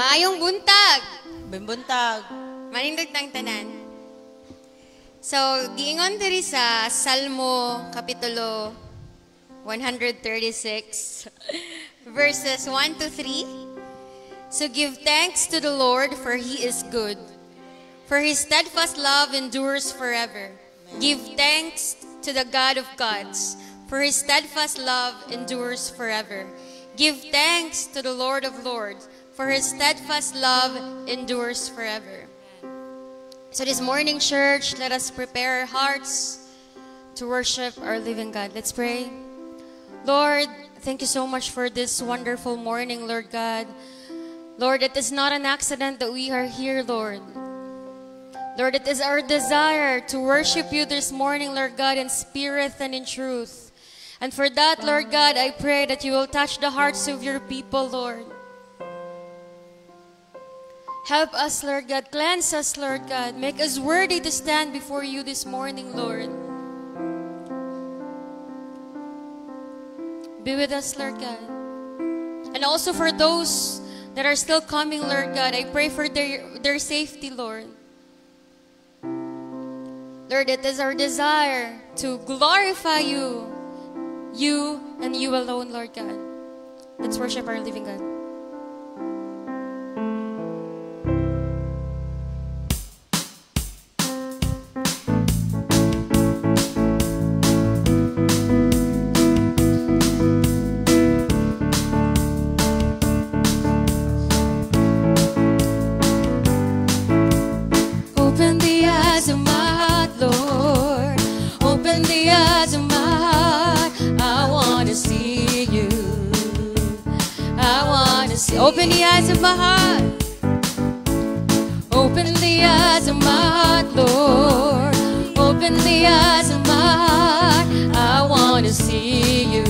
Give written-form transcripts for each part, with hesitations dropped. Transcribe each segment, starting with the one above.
Maayong buntag. Bimbuntag. Manindog tang tanan. So, giingon diri sa Salmo Kapitulo 136, verses 1 to 3. So give thanks to the Lord, for He is good, for His steadfast love endures forever. Give thanks to the God of gods, for His steadfast love endures forever. Give thanks to the Lord of lords, for His steadfast love endures forever. So this morning, church, let us prepare our hearts to worship our living God. Let's pray. Lord, thank you so much for this wonderful morning, Lord God. Lord, it is not an accident that we are here, Lord. Lord, it is our desire to worship you this morning, Lord God, in spirit and in truth. And for that, Lord God, I pray that you will touch the hearts of your people, Lord. Help us, Lord God. Cleanse us, Lord God. Make us worthy to stand before you this morning, Lord. Be with us, Lord God. And also for those that are still coming, Lord God, I pray for their safety, Lord. Lord, it is our desire to glorify you and you alone, Lord God. Let's worship our living God. Open the eyes of my heart. Open the eyes of my heart, Lord. Open the eyes of my heart. I want to see you.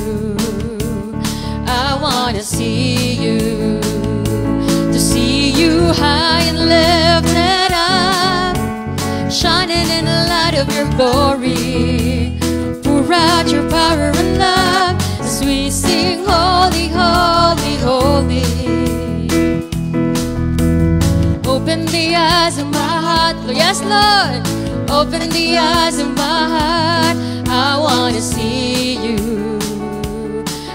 I want to see you. To see you high and lifted up, shining in the light of your glory. Pour out your power and love as we sing holy, holy, holy. Open the eyes of my heart, Lord. Yes, Lord. Open the eyes of my heart. I want to see you.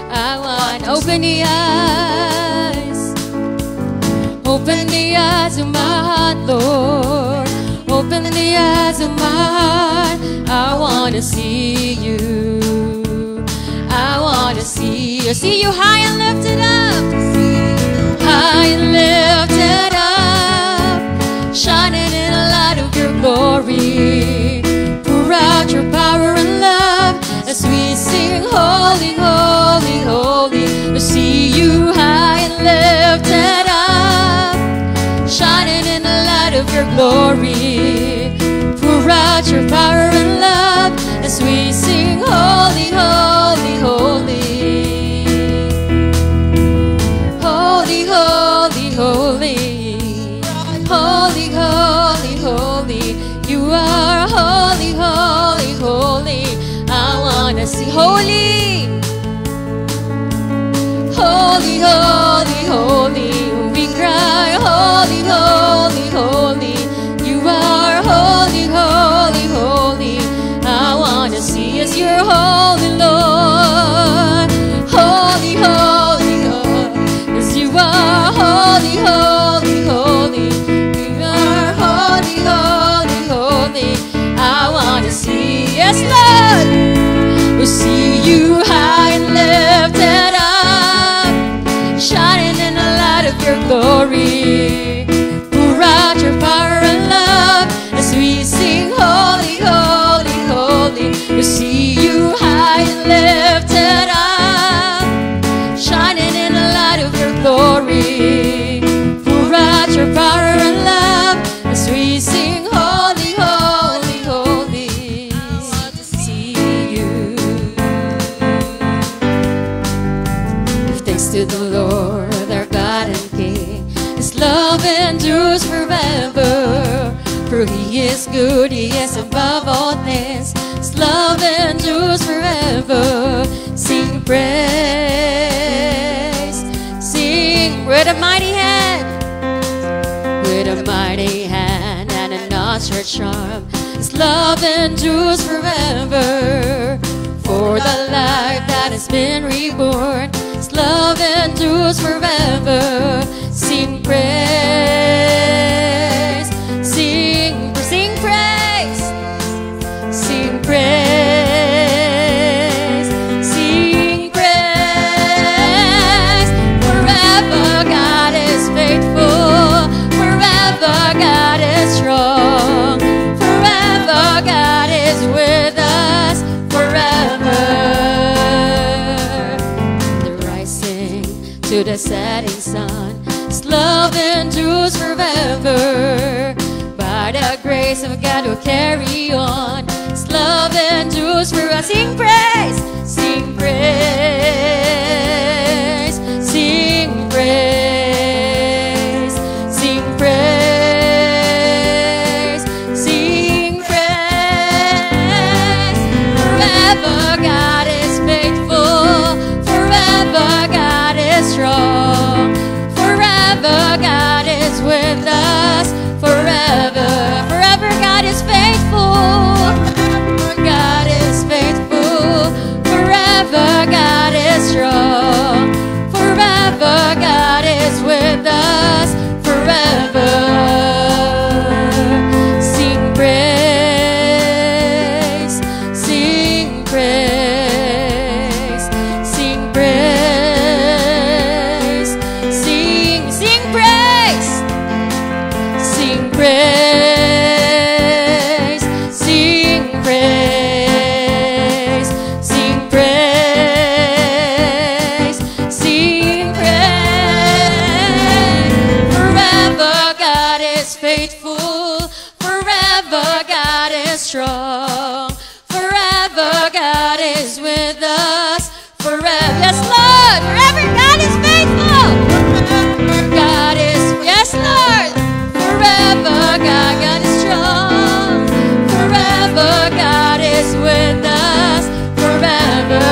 I want to open the eyes. Open the eyes of my heart, Lord. Open the eyes of my heart. I want to see you. I want to see you. See you high and lifted up. High and lifted up, shining in the light of your glory. Pour out your power and love as we sing holy, holy, holy. To see you high and lifted up, shining in the light of your glory. Pour out your power and love as we sing holy, holy, holy. Holy, holy, holy. Holy, holy, holy. You are holy, holy, holy. I want to see holy. Holy, holy, holy. We cry holy, holy, holy. You are holy, holy, holy. I want to see as you're holy, Lord. Holy, holy, holy. As you are holy, holy, holy. We are holy, holy, holy. I want to see, yes, Lord. We'll see you high and lifted up, shining in the light of your glory. Pour out your power and love as we sing holy, holy, holy. We'll see you high and lifted up, shining in the light of your glory. Pour out your power and love as we sing holy, holy, holy. I want to see you. Give thanks to the Lord, our God and King. His love endures forever. For He is good, He is above all things. His love endures forever. Sing praise, sing with a mighty hand. charm. His love endures forever. For the life that has been reborn, His love endures forever. Sing praise, sing praise, sing praise, sing praise. Forever God is faithful, forever God is strong, forever God is with us, forever. The rising to the setting sun, His love endures forever. By the grace of God we'll carry on. His love endures forever. Sing praise, sing praise, sing praise, sing praise, sing praise. Forever God is faithful, forever God is strong, forever God is with us, forever. Forever God is faithful, God is faithful, forever God is strong, forever God is with us, forever. Sing praise, sing praise, sing praise, sing praise, sing praise, sing praise, sing praise, sing praise. Forever God is faithful, forever God is strong, forever God is with us, forever. Yes, Lord, forever God is faithful. God is, yes, Lord. Forever God is strong. Forever God is with us. Forever.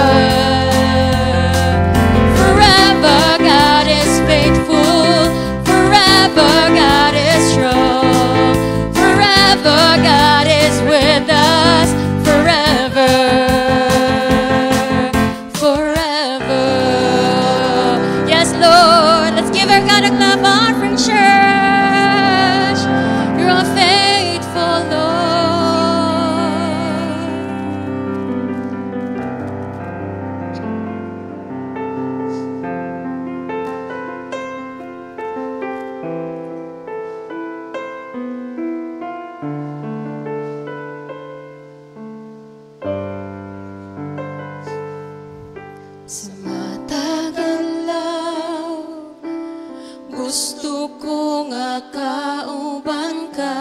Forever God is faithful. Forever God is strong. Forever God is with us. Forever. Forever. Yes, Lord. Let's give our God a clap offering, church. You're a faithful Lord. Sa matagal lang, gusto kong akauban ka.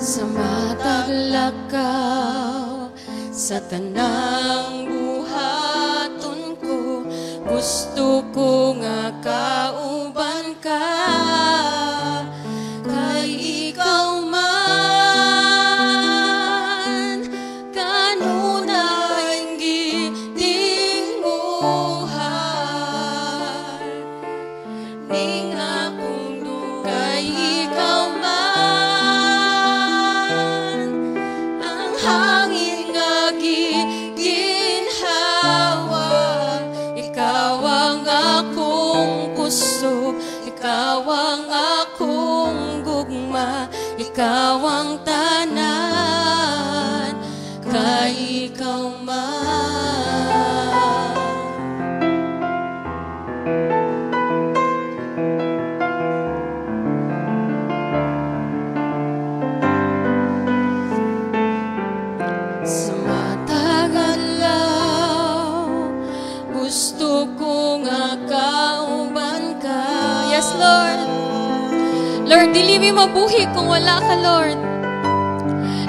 Sa matalakaw, sa tanang buhaton ko, gusto kong akauban ka. Kay ikaw man, kanunay giting muhal, ning akong kay ikaw man, ang hangin nga giginhawa. Ikaw ang akong puso, ikaw ang akong gugma, ikaw ang tanan, kay ikaw man. Sa matagal lang, gusto kong akauban ka. Yes, Lord. Lord, dili mi mabuhi kung wala ka, Lord.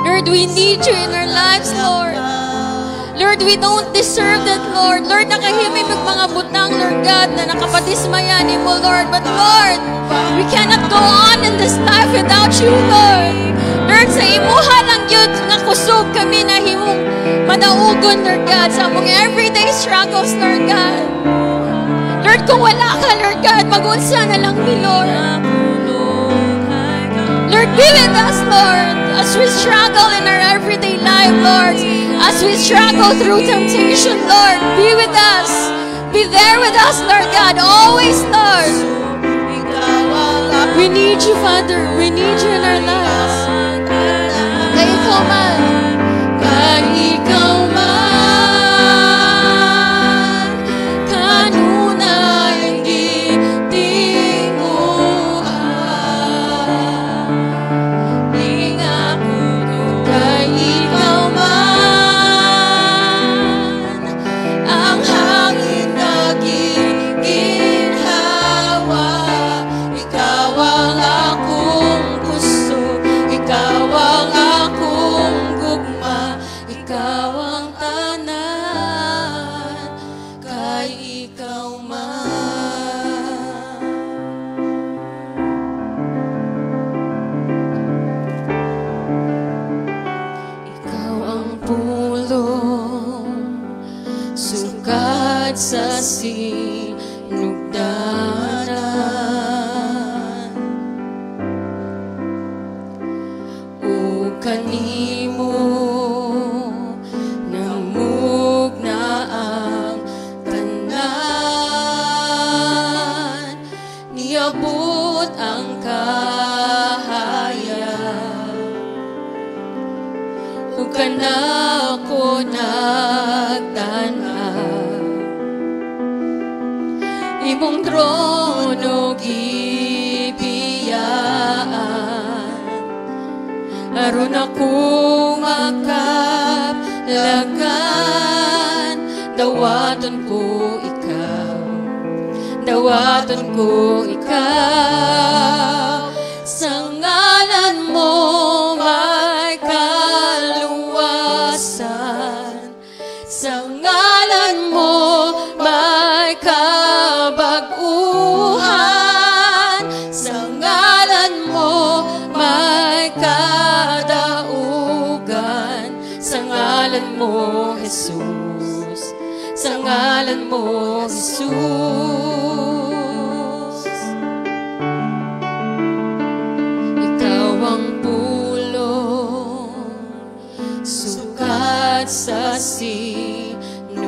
Lord, we need you in our lives, Lord. Lord, we don't deserve that, Lord. Lord, nakahimay mga butang, Lord God, na nakapadismaya ni mo, Lord. But Lord, we cannot go on in this life without you, Lord. Lord, sa imuha lang yun, nga kusog kami na himong madaugon, Lord God, sa among everyday struggles, Lord God. Lord, Lord, kung wala ka, Lord God, mag-unsa na lang ni Lord. Lord, be with us, Lord, as we struggle in our everyday life, Lord. As we struggle through temptation, Lord, be with us. Be there with us, Lord God, always, Lord. We need you, Father. We need you in our lives. Kaya ikaw man. Kaya ikaw man. Kanunay di tinguhan. Di nga puno. Kaya ikaw man. Ang hangin nagiginhawa. Ikaw ang akong puso. Ikaw ang akong gugma. Ikaw ang tanan. Kay ikaw man. Ikaw ang pulong, sukat sa sinugdanan. O kanimo namugna ang tanan, niabot ang kahaya. O kanako nagtanaw, imong trono gibiyaan. Aron ako makapalagan, dawaton ko ikaw, dawaton ko ikaw. Sa ngalan mo may kaluwasan, sa ngalan mo may kabaguhan, sa ngalan mo may kadaugan, sa ngalan mo, Jesus, sa ngalan mo, Jesus. Ikaw ang pulong, sukat sa sinugdanan.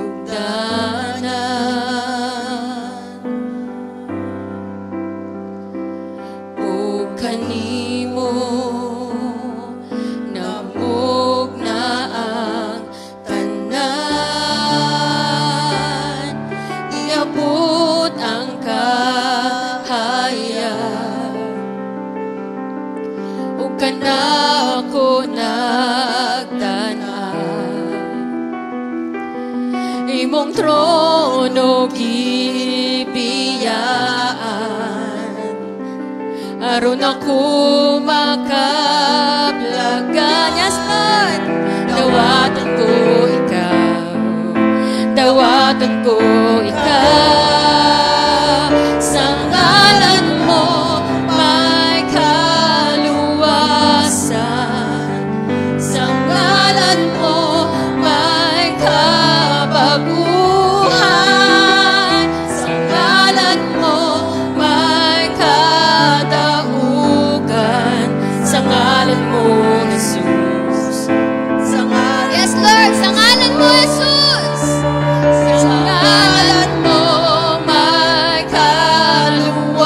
O kanimo namugna ang tanan, iabot ang kahaya. O kanako nagtanaw, imong trono gibiyaan. Aron ako makablagan, yes Lord, dawaton ko ikaw, dawaton ko ikaw. Sa ngalan mo may kaluwasan, sa ngalan mo may kabaguhan, sa ngalan mo may kadaugan, sa ngalan mo, Jesus. Yes, Lord, sa ngalan mo, Jesus. Sa ngalan mo may kaluwasan,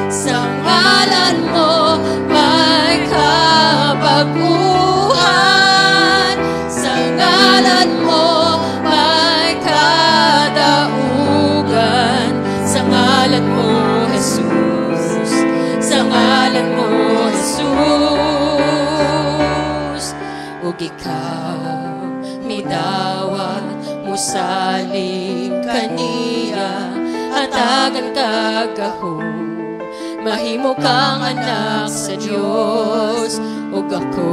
sa ngalan mo may kabaguhan, sa ngalan mo may kadaugan, sa ngalan mo, Jesus, sa ngalan mo, Jesus. Ug ikaw midawat mo saling kaniya, hatagan kagahom, mahimo kang anak sa Dios. Ug ako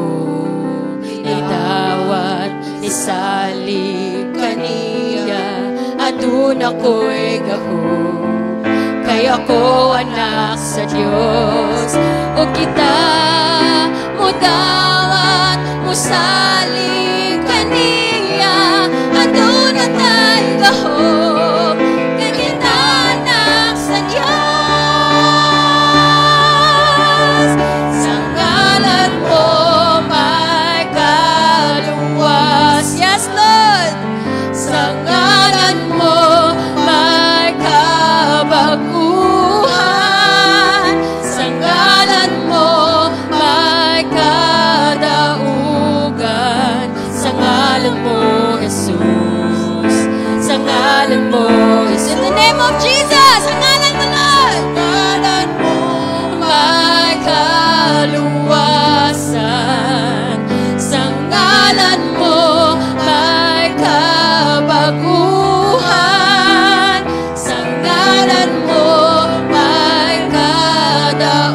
idawat isalig kaniya, adun ako'y gahom, kay ako anak sa Dios. O kita mo dawat mo salig kaniya, adun atay gahom, name of Jesus. Sa ngalan mo, Lord. Ngalan mo may kaluwasan. Sa ngalan mo may kabaguhan. Sa ngalan mo may kadaugan.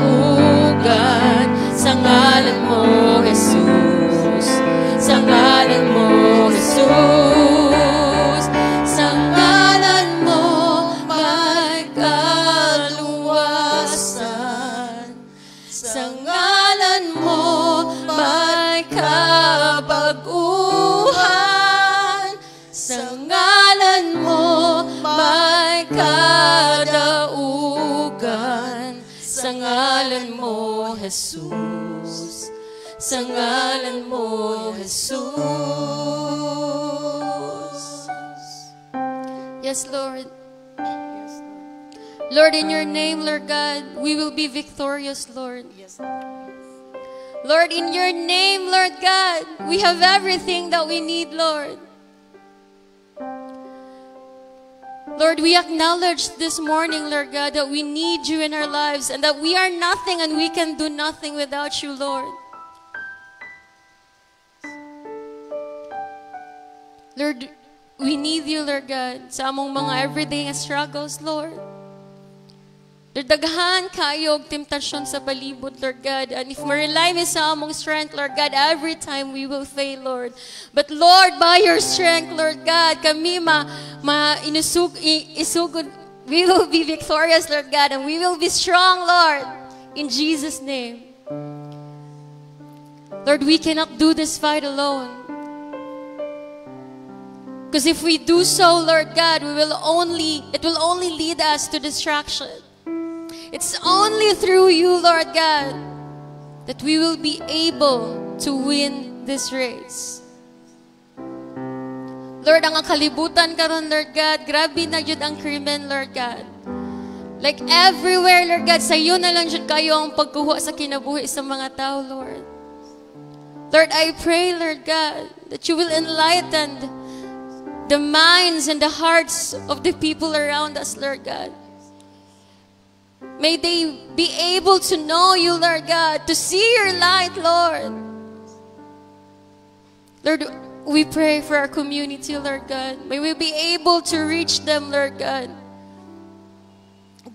Sa ngalan mo, Jesus. Sa ngalan mo, Jesus. Sa ngalan mo may kaluwasan. Sa ngalan mo may kabaguhan. Sa ngalan mo may kadaugan. Sa ngalan mo, Jesus. Sa ngalan mo, Jesus. Yes, Lord. Lord, in your name, Lord God, we will be victorious, Lord. Lord, in your name, Lord God, we have everything that we need, Lord. Lord, we acknowledge this morning, Lord God, that we need you in our lives and that we are nothing and we can do nothing without you, Lord. Lord, we need you, Lord God, sa among mga everyday struggles, Lord. Lord, daghan kayo og temptasyon sa palibot, Lord God. And if ma-rely mi sa among strength, Lord God, every time we will fail, Lord. But Lord, by your strength, Lord God, kami isugod, we will be victorious, Lord God, and we will be strong, Lord, in Jesus' name. Lord, we cannot do this fight alone. Because if we do so, Lord God, it will only lead us to distraction. It's only through you, Lord God, that we will be able to win this race. Lord, ang kalibutan karon, Lord God, grabe na jud ang krimen, Lord God. Like everywhere, Lord God, sa iyo na lang jud kayo ang pagkuha sa kinabuhi sa mga tao, Lord. Lord, I pray, Lord God, that you will enlighten the minds and the hearts of the people around us, Lord God. May they be able to know you, Lord God, to see your light, Lord. Lord, we pray for our community, Lord God. May we be able to reach them, Lord God.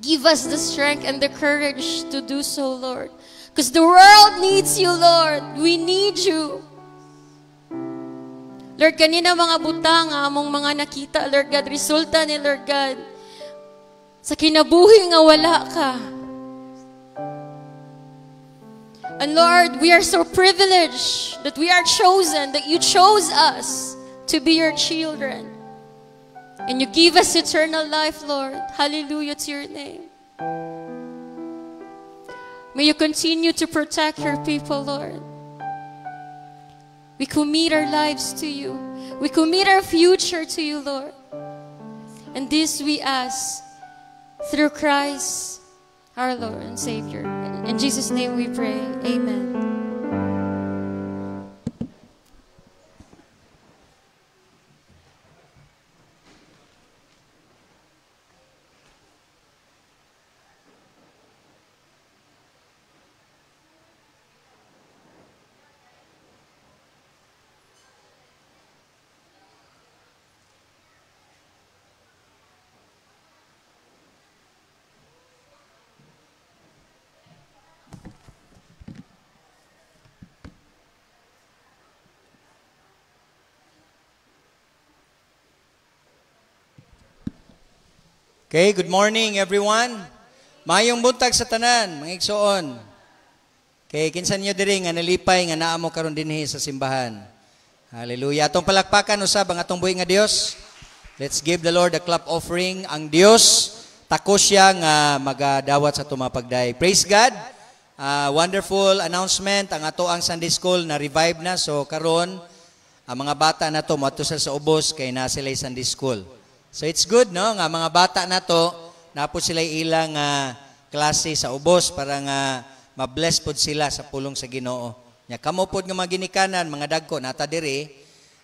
Give us the strength and the courage to do so, Lord. Because the world needs you, Lord. We need you. Lord, kanina mga butang, among mga nakita, Lord God, resulta ni Lord God, sa kinabuhi nga wala ka. And Lord, we are so privileged that we are chosen, that you chose us to be your children. And you give us eternal life, Lord. Hallelujah to your name. May you continue to protect your people, Lord. We commit our lives to you. We commit our future to you, Lord. And this we ask through Christ, our Lord and Savior. In Jesus' name we pray. Amen. Okay, good morning everyone. Mayong buntag sa tanan, mga igsoon. Okay, kinsan nyo diri nga nalipay nga naa mo karon dinhi sa simbahan. Hallelujah. Atong palakpakan usab ang atong buhi nga Dios. Let's give the Lord a clap offering. Ang Dios tako siya nga magadawat sa tumapagday. Praise God. Wonderful announcement ang ato ang Sunday School na revive na. So karon ang mga bata na to moadto sa ubos kay na sila Sunday School. So it's good, no? Nga mga bata na to, napo sila ilang klase sa ubos para nga ma-bless pod sila sa pulong sa Ginoo. Nya kamo pod nga mga ginikanan, mga dagko nata diri.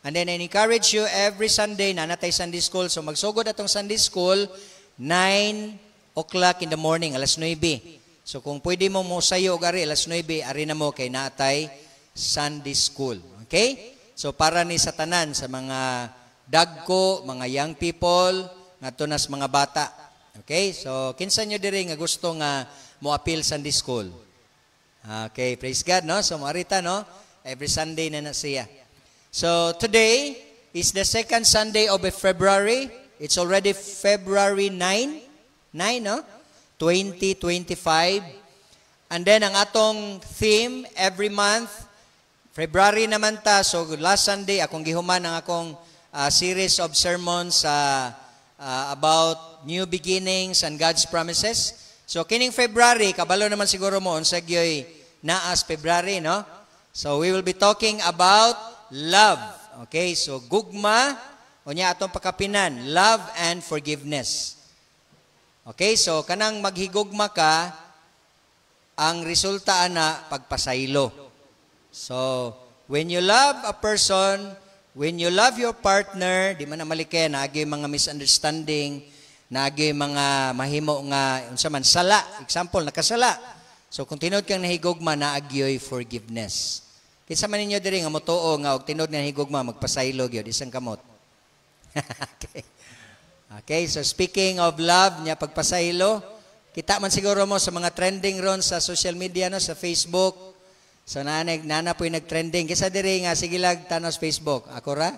And then I encourage you every Sunday na natay Sunday School. So magsugod atong Sunday School, 9 o'clock in the morning, alas 9. So kung pwede mo sayo gari, alas 9, ari na mo kay naatay Sunday School. Okay? So para ni sa tanan, sa mga dagko, mga young people, ngadto nas mga bata. Okay? So kinsa nyo diri nga gusto nga mo appeal Sunday School? Okay, praise God, no? So marita, no? Every Sunday na siya. So today is the second Sunday of February. It's already February 9, no? 2025. And then ang atong theme every month, February naman ta. So last Sunday akong gihuman ang akong series of sermons about new beginnings and God's promises. So kining February, kabalo naman siguro mo unsa gyoy naas February, no? So we will be talking about love. Okay? So gugma unya atong pakapinan, love and forgiveness. Okay, so kanang maghigugma ka, ang resulta ana pagpasaylo. So, when you love a person, when you love your partner, di man na malike, naagay mga misunderstanding, naagay mga mahimo nga, unsa man, sala. Example, nakasala. So, kung tinod kang nahigugma, naagyoy forgiveness. Kinsa man ninyo diri nga motoo nga og tinod nga nahigugma, magpasaylo gyud isang kamot. Okay. Okay, so speaking of love, niya pagpasaylo, kita man siguro mo sa mga trending ron sa social media, no, sa Facebook. So nana po yung nag-trending. Kisa diri nga, sige lag tanos Facebook. Ako ra?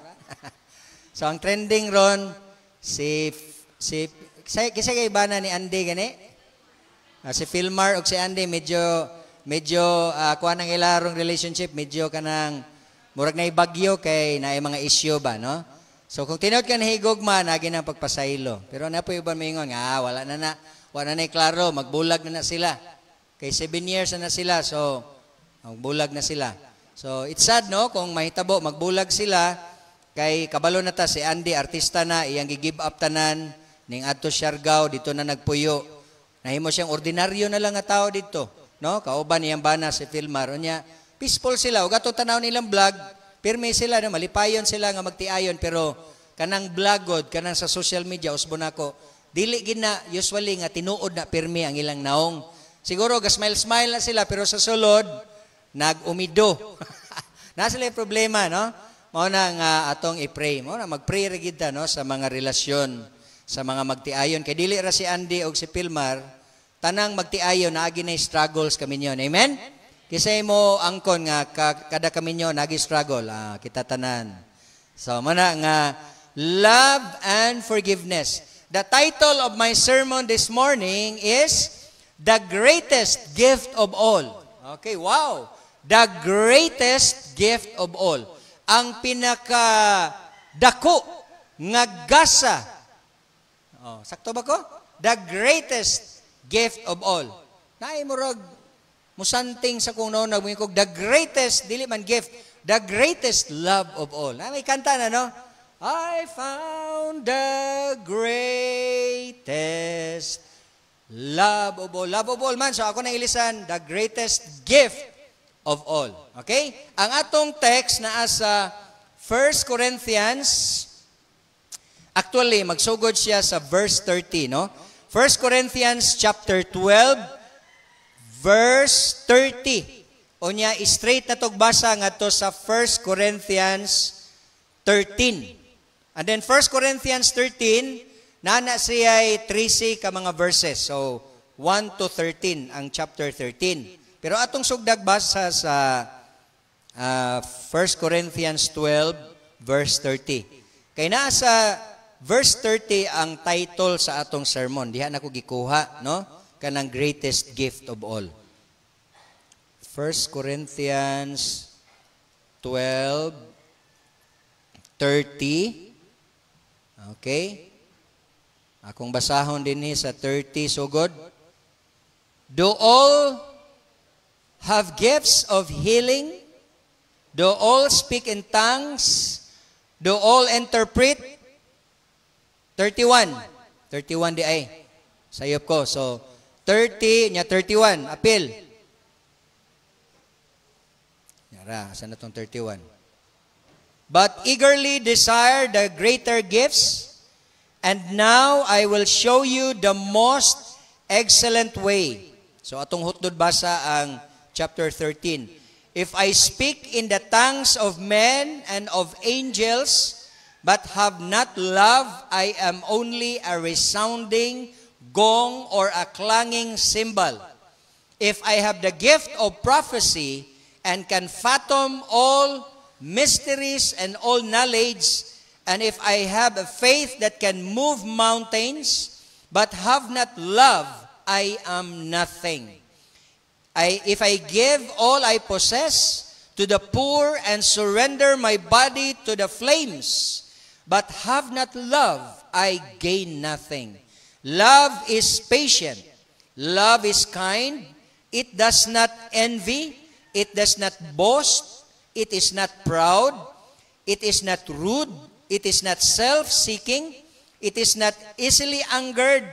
So ang trending ron, kisa kay bana ni Andy gani? Si Philmar o si Andy, medyo kuha ng ilarong relationship, medyo kanang murag na ibagyo kay na mga issue ba, no? So kung tinod ka nahigugma, naging ang pagpasaylo. Pero na po yung mingon nga, wala na klaro, magbulag na sila. Kay 7 years na sila, so magbulag na sila. So it's sad, no, kung mahitabo, magbulag sila, kay kabalo na ta, si Andy, artista na, iyang gi-give up tanan, ning adto Siargao, dito na nagpuyo. Nahimo siyang ordinaryo na lang nga tao dito, no? Kauban iyang bana si Philmar. Unya, peaceful sila, ug ato tanaw nilang vlog, pirmi sila, no? Malipayon sila nga magtiayon, pero kanang vlogod, kanang sa social media, usbon ako, dili gina usually nga tinuod na pirmi ang ilang naong. Siguro, smile na sila, pero sa sulod, nag-umido. Nasa sila yung problema, no? Mauna nga atong i-pray. Mauna, mag-pray rigid ta, no? Sa mga relasyon, sa mga magtiayon. Kay dili ra si Andy o si Philmar, tanang magtiayon, naagi na struggles kami nyon. Amen? Kisay mo angkon nga kada kami nyo nagi-struggle, kita tanan. So, mana nga, love and forgiveness. The title of my sermon this morning is, The Greatest Gift of All. Okay, wow. The greatest gift of all. Ang pinaka-dako nga gasa. Oh, sakto ba ko? The greatest gift of all. Naimurag, musanting sa kung noon nagmingkog, the greatest, dili man gift, the greatest love of all. May kanta na, no? I found the greatest love of all. Love of all man. So ako na ilisan, the greatest gift of all. Okay? Ang atong text na asa 1 Corinthians, actually, magsugod siya sa verse 30, no? 1 Corinthians chapter 12, verse 30. Unya, straight na togbasa nga to sa 1 Corinthians 13. And then 1 Corinthians 13, nana siya ay 13 ka mga verses. So, 1 to 13 ang chapter 13. Pero atong sugdag basa sa 1 Corinthians 12, verse 30. Kay nasa verse 30 ang title sa atong sermon. Diha na ko gikuha, no? Kanang greatest gift of all. 1 Corinthians 12, 30. Okay? Akong basahon din sa 30, sugod. Do all have gifts of healing? Do all speak in tongues? Do all interpret? 31. 31 di ay. Sayop ko. So, 30, nya 31. Appeal. Yara, saan na itong 31? But eagerly desire the greater gifts, And now I will show you the most excellent way. So atong hutdod basa ang chapter 13. If I speak in the tongues of men and of angels, but have not love, I am only a resounding gong or a clanging cymbal. If I have the gift of prophecy and can fathom all mysteries and all knowledge, and if I have a faith that can move mountains, but have not love, I am nothing. If I give all I possess to the poor and surrender my body to the flames, but have not love, I gain nothing. Love is patient. Love is kind. It does not envy. It does not boast. It is not proud. It is not rude. It is not self-seeking. It is not easily angered.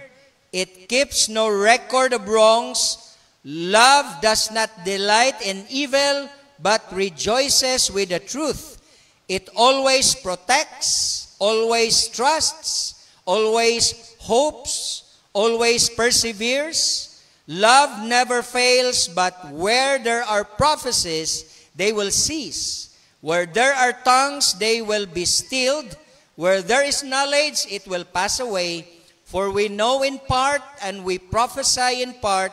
It keeps no record of wrongs. Love does not delight in evil, but rejoices with the truth. It always protects, always trusts, always hopes, always perseveres. Love never fails, but where there are prophecies, they will cease. Where there are tongues, they will be stilled. Where there is knowledge, it will pass away. For we know in part, and we prophesy in part,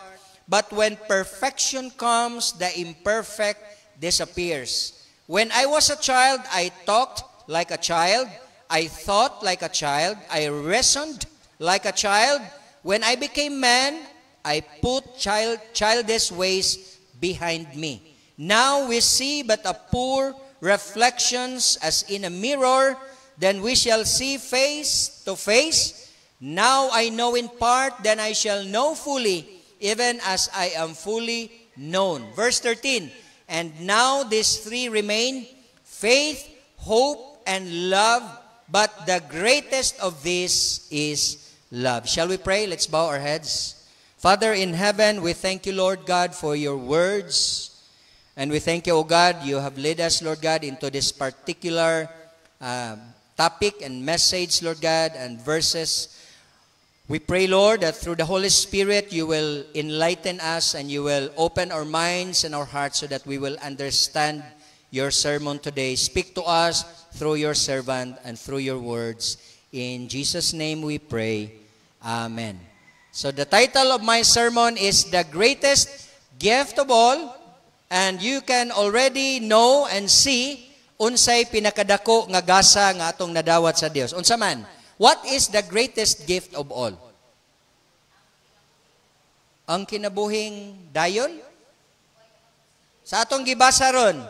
but when perfection comes, the imperfect disappears. When I was a child, I talked like a child. I thought like a child. I reasoned like a child. When I became man, I put childish ways behind me. Now we see but a poor reflections as in a mirror. Then we shall see face to face. Now I know in part, then I shall know fully, even as I am fully known. Verse 13, and now these three remain, faith, hope, and love, but the greatest of these is love. Shall we pray? Let's bow our heads. Father in heaven, we thank you, Lord God, for your words. And we thank you, O God, you have led us, Lord God, into this particular topic and message, Lord God, and verses. We pray, Lord, that through the Holy Spirit, you will enlighten us and you will open our minds and our hearts so that we will understand your sermon today. Speak to us through your servant and through your words. In Jesus' name we pray. Amen. So the title of my sermon is The Greatest Gift of All. And you can already know and see unsay pinakadako nga gasa nga atong nadawat sa Dios. Unsa man? What is the greatest gift of all? Ang kinabuhing dayon? Sa atong gibasa ron.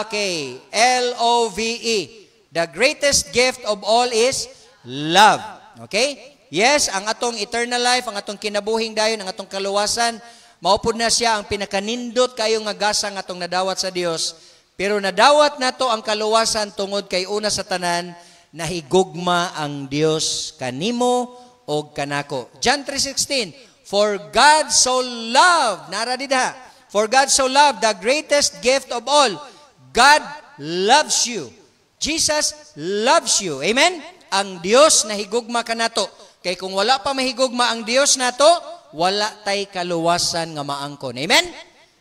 Okay. L-O-V-E. The greatest gift of all is love. Okay? Yes, ang atong eternal life, ang atong kinabuhing dayon, ang atong kaluwasan, maupod na siya ang pinakanindot kayo nga gasa nga atong nadawat sa Dios. Pero nadawat nato ang kaluwasan tungod kay una sa tanan, nahigugma ang Dios kanimo o kanako. John 3:16, for God so loved, naradida, for God so loved, the greatest gift of all, God loves you. Jesus loves you. Amen? Ang Dios nahigugma kanato. Kay kung wala pa mahigugma ang Dios nato, wala tay kaluwasan nga maangkon. Amen?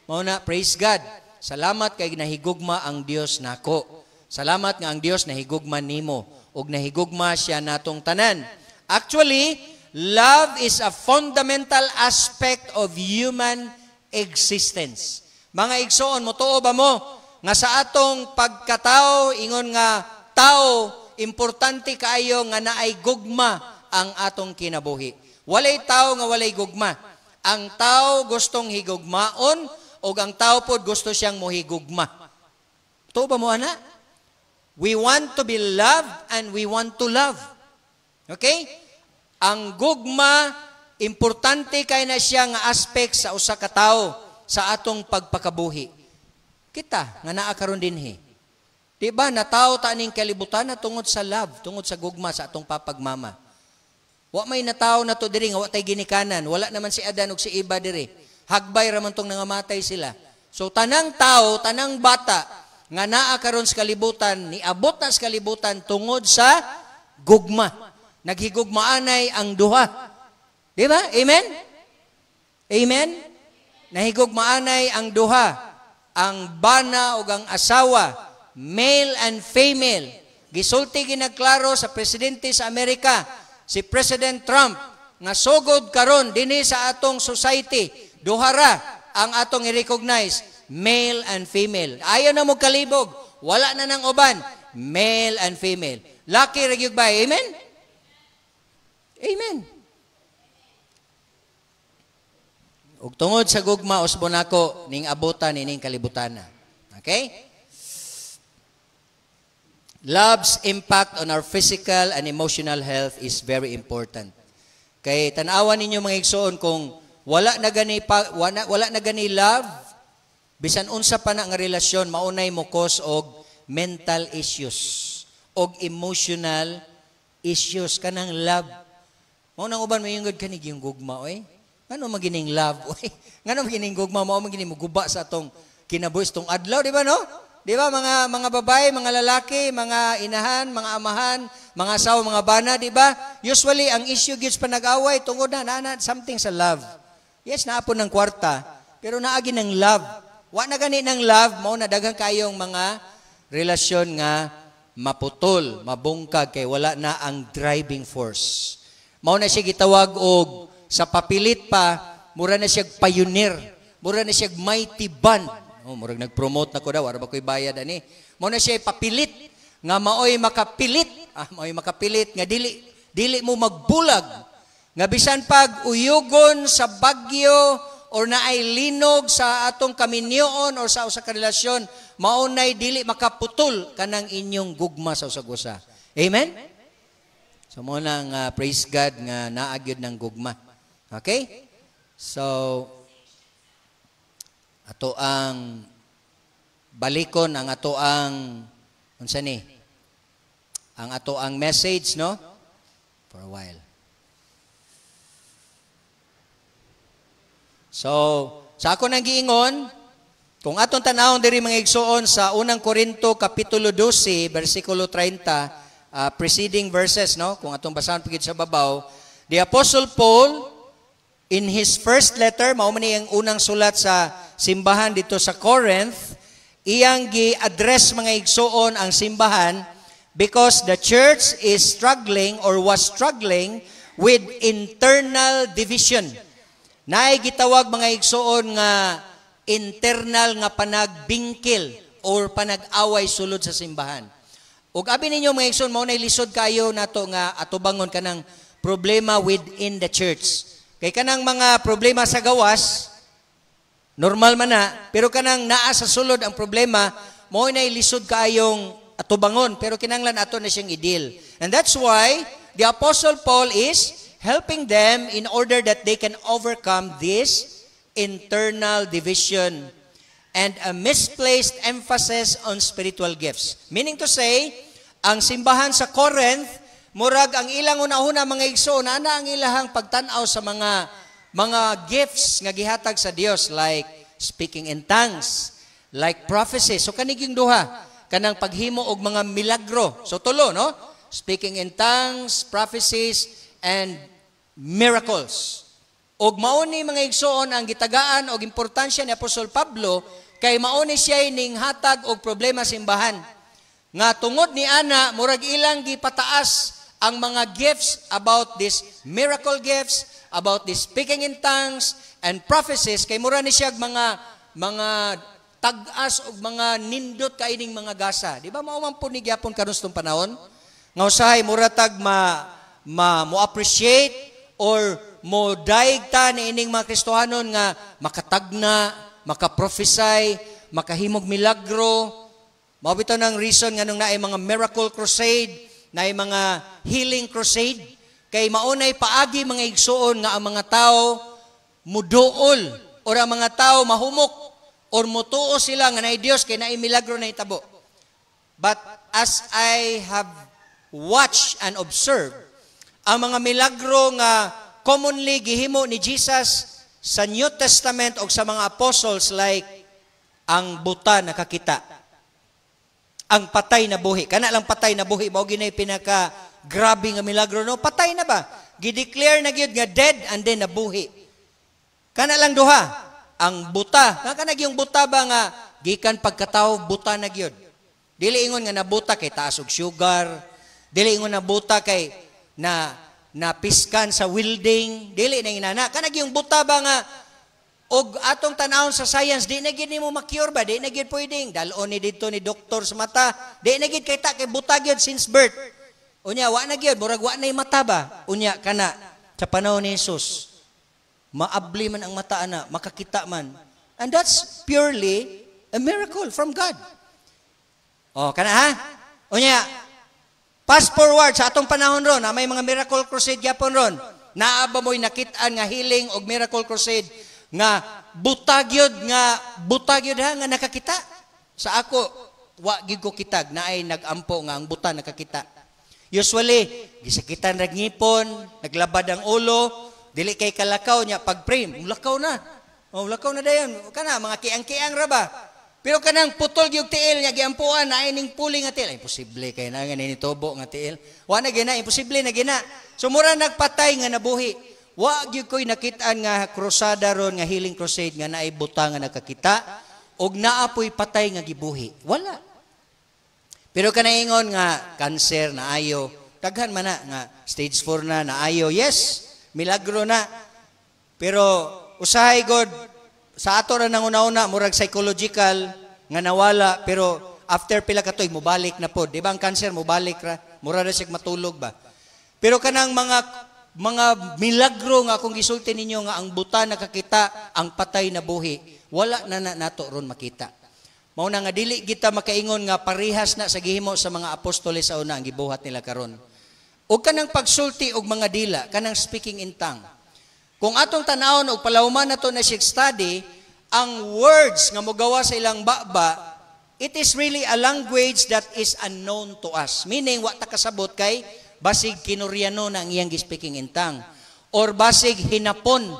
Mauna, praise God. Salamat kay nahigugma ang Dios nako. Salamat nga ang Dios nahigugma nimo ug nahigugma siya natong tanan. Actually, love is a fundamental aspect of human existence. Mga igsoon, motuo ba mo nga sa atong pagkatao ingon nga tao importante kaayo nga naay gugma ang atong kinabuhi. Walay tao nga walay gugma. Ang tao gustong higugmaon o ang tao pod gusto siyang mohigugma. Tuo ba mo ana? We want to be loved and we want to love. Okay? Ang gugma, importante kay na siya nga aspect sa usa ka tawo sa atong pagpakabuhi. Kita nga naa karon dinhi. Di ba na tao ta ning kalibutan na tungod sa love, tungod sa gugma sa atong papagmama. Wa may natawo na to diri nga wa tay ginikanan, wala naman si Adan ug si Eva diri. Hagbay ra man tong nangamatay sila. So tanang tao, tanang bata nga naa karon sa kalibutan, niabot na sa kalibutan tungod sa gugma. naghigugmaanay ang duha. Di ba? Amen? Amen? Nahigugmaanay ang duha, ang bana o ang asawa, male and female. Gisulti ginagklaro sa presidente sa Amerika, si President Trump, nga sugod karon dinhi sa atong society, duhara ang atong i-recognize, male and female. Ayaw na mo kalibog, wala na nang uban, male and female. Lucky ra gyud ba? Amen? Amen. Ug tungod sa gugma usbon nako ning abutan ning kalibutan. Okay? Love's impact on our physical and emotional health is very important. Kay tan-awan ninyo mga igsoon kung wala na gani love, bisan unsa pa na nga relasyon maunay mo cause og mental issues og emotional issues kanang love. Mao nang uban mayungod kani gyung gugma oy. Ngano magining love oy? Ngano magining gugma mao magining muguba sa atong kinabuhis tong adlaw, di ba no? Di ba mga babae, mga lalaki, mga inahan, mga amahan, mga asawa, mga bana, di ba? Usually ang issue gyud pa nag-away tungod na something sa love. Yes, naapon ng kwarta, pero naagi ng love. Wa na gani ng love, mao na daghang kayong mga relasyon nga maputol, mabungkag kay wala na ang driving force. Mao na siya gitawag og sa papilit pa, mura na siya pioneer, mura na siya mighty band. Oh, murag nag-promote na ko daw, wala ba ko'y bayad ani? Mao na siya papilit nga maoy makapilit, maoy makapilit nga dili mo magbulag. Nga bisan pag uyugon sa bagyo or naay linog sa atong kaminyoon or sa usa ka relasyon, maunay dili makaputol kanang inyong gugma sa usag-usa. Amen? So mo nang praise God nga naagyod ng gugma. Okay? So ato ang balikon ang ato ang unsa ni? Ang ato ang message, no? For a while. So, sa ako nang giingon, kung atong tanawon diri mga igsoon sa unang Korinto kapitulo 12 bersikulo 30, preceding verses, no? Kung atong basahan pagid sa babaw, the Apostle Paul in his first letter, mao man ang unang sulat sa simbahan dito sa Corinth, iyang gi-address mga igsoon ang simbahan because the church is struggling or was struggling with internal division. Naay gitawag mga igsoon nga internal nga panagbingkil or panag-away sulod sa simbahan. Ug abi ninyo mga igsoon mao nay lisod kayo nato nga atubangon kanang problema within the church. Kay kanang mga problema sa gawas, normal man na, pero kanang naa sa sulod ang problema, mo na ilisod kaayong atubangon, pero kinanglan ato na siyang i-deal. And that's why the Apostle Paul is helping them in order that they can overcome this internal division and a misplaced emphasis on spiritual gifts. Meaning to say, ang simbahan sa Corinth, murag ang ilang una-una mga igsoon, ana ang ilahang pagtanaw sa mga gifts nga gihatag sa Dios, like speaking in tongues, like prophecy. So kaniging duha, kanang paghimo og mga milagro. So tulo, no? Speaking in tongues, prophecies, and miracles. Og mauni mga igsoon ang gitagaan og importansya ni Apostol Pablo kay mauni siya ning hatag og problema sa simbahan. Nga tungod ni ana murag ilang gipataas ang mga gifts about these miracle gifts, about this speaking in tongues and prophecies, kay mura ni siya mga tag-as o mga nindot kaining mga gasa. Di ba mauman po ni gyapon karon sa panahon? Nga usahay mura tag mo appreciate or mo daig ta ni ining mga Kristohanon nga makatagna, makaprophesy, makahimog milagro. Mao bitaw nang reason nga nung naay mga miracle crusade, naay mga healing crusade, kay maunay paagi mga igsoon nga ang mga tao muduol or ang mga tao mahumok or mutuo sila nga naay Dios kay naay milagro na itabo. But as I have watched and observed, ang mga milagro nga commonly gihimo ni Jesus sa New Testament o sa mga apostles, like ang buta nakakita, ang patay na buhi. Kana lang patay na buhi, mao ginay pinaka grabe nga milagro, no? Patay patay na ba? Gideclare na gyud nga dead and then nabuhi. Kana lang duha, ang buta. Kanag yung buta ba nga gikan pagkatao buta na gyud. Dili ingon nga nabuta kay taas og sugar. Dili ingon nabuta kay na piskan sa welding. Dili na inana. Kanag yung buta ba nga og atong tanawon sa science, di na gid nimo ma-cure ba? Di na gid pwedeng dalon ni dito ni doktor sa mata. Di na gid kay ta kay buta gyud since birth. Unya wa na gyud, murag wa na mata ba? Unya kana sa panahon ni Jesus, maabli man ang mata ana, makakita man. And that's purely a miracle from God. Oh, kana ha? Unya, fast forward sa atong panahon ron, na may mga miracle crusade gyapon ron. Naa ba mo'y nakit-an nga healing og miracle crusade nga butagyod ha nga nakakita? Sa ako, wa gyud ko kitag na ay nagampo nga ang buta nakakita. Usually, gisakitan rag ngipon, naglabad ang ulo, dili kay kalakaw niya pag-pray, lakaw na. Oh, lakaw na dayon. Kana mga kiang-kiang ra ba? Pero kanang putol gyud tiil niya giampuan na ining puli nga tiil. Imposible kay na nga nitobo nga tiil. Wa na gina, imposible na gina. So mura nagpatay nga nabuhi. Wa gyud koy nakit-an nga krusada ron nga healing crusade nga naay buta nga nakakita og naapoy patay nga gibuhi. Wala. Pero kanaingon nga cancer na ayo, daghan man na nga stage 4 na naayo. Yes, milagro na. Pero usahay god sa ato ra nang una-una murag psychological nga nawala pero after pila ka tuig mobalik na pod. Di ba ang cancer mobalik ra? Mura na siya matulog ba? Pero kanang mga milagro nga kung gisulti ninyo nga ang buta nakakita, ang patay na buhi, wala na nato ron makita. Mao na nga dili kita makaingon nga parehas na sa gihimo sa mga apostoles sa una ang gibuhat nila karon. Og kanang pagsulti og mga dila, kanang speaking in tongue. Kung atong tanawon og palawman nato na siya study, ang words nga mogawa sa ilang baba, it is really a language that is unknown to us. Meaning wa ta kasabot kay basig Kinoreano na ang iyang speaking in tongue or basig Hinapon.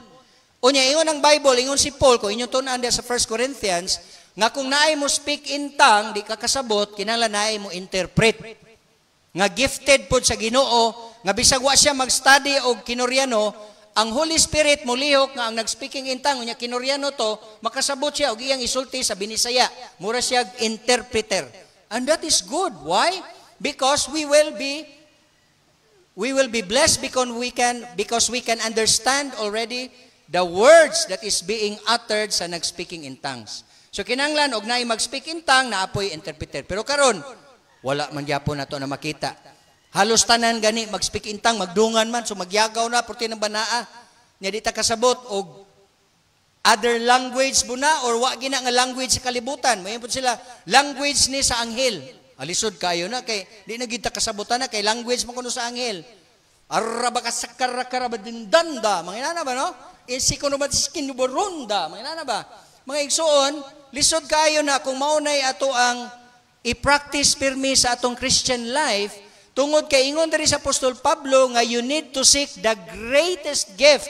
Unya ingon ang Bible, ingon si Paul ko inyong tunan sa 1 Corinthians nga kung naay mo speak in tongue di ka kasabot kinahanglan naay mo interpret. Nga gifted pod sa Ginoo nga bisag wa siya mag-study og Kinoreano, ang Holy Spirit mo lihok nga ang nag-speaking in tongue unya Kinoreano to, makasabot siya og iyang isulti sa Binisaya. Mura siya interpreter. And that is good. Why? Because we will be blessed because we can understand already the words that is being uttered sa nag-speaking in tongues. So kinahanglan og naay mag-speak in tongue na apoy interpreter. Pero karon wala man gyapon nato na makita. Halos tanan gani mag-speak in tongue, magdungan man so magyagaw na porti ng banaa. Nya di ta kasabot og other language buna or wa gina nga language sa kalibutan. Mayon pud sila language ni sa anghel. Alisod kayo na kay di na gid ta kasabutan na kay language mo kuno sa anghel. Araba ka sakara badindanda, manginana ba no? Insikono ba skinburonda, manginana ba? Mga igsoon, lisod kayo na kung maunay ato ang i-practice pirmi sa atong Christian life, tungod kay ingon diri sa Apostol Pablo nga you need to seek the greatest gift,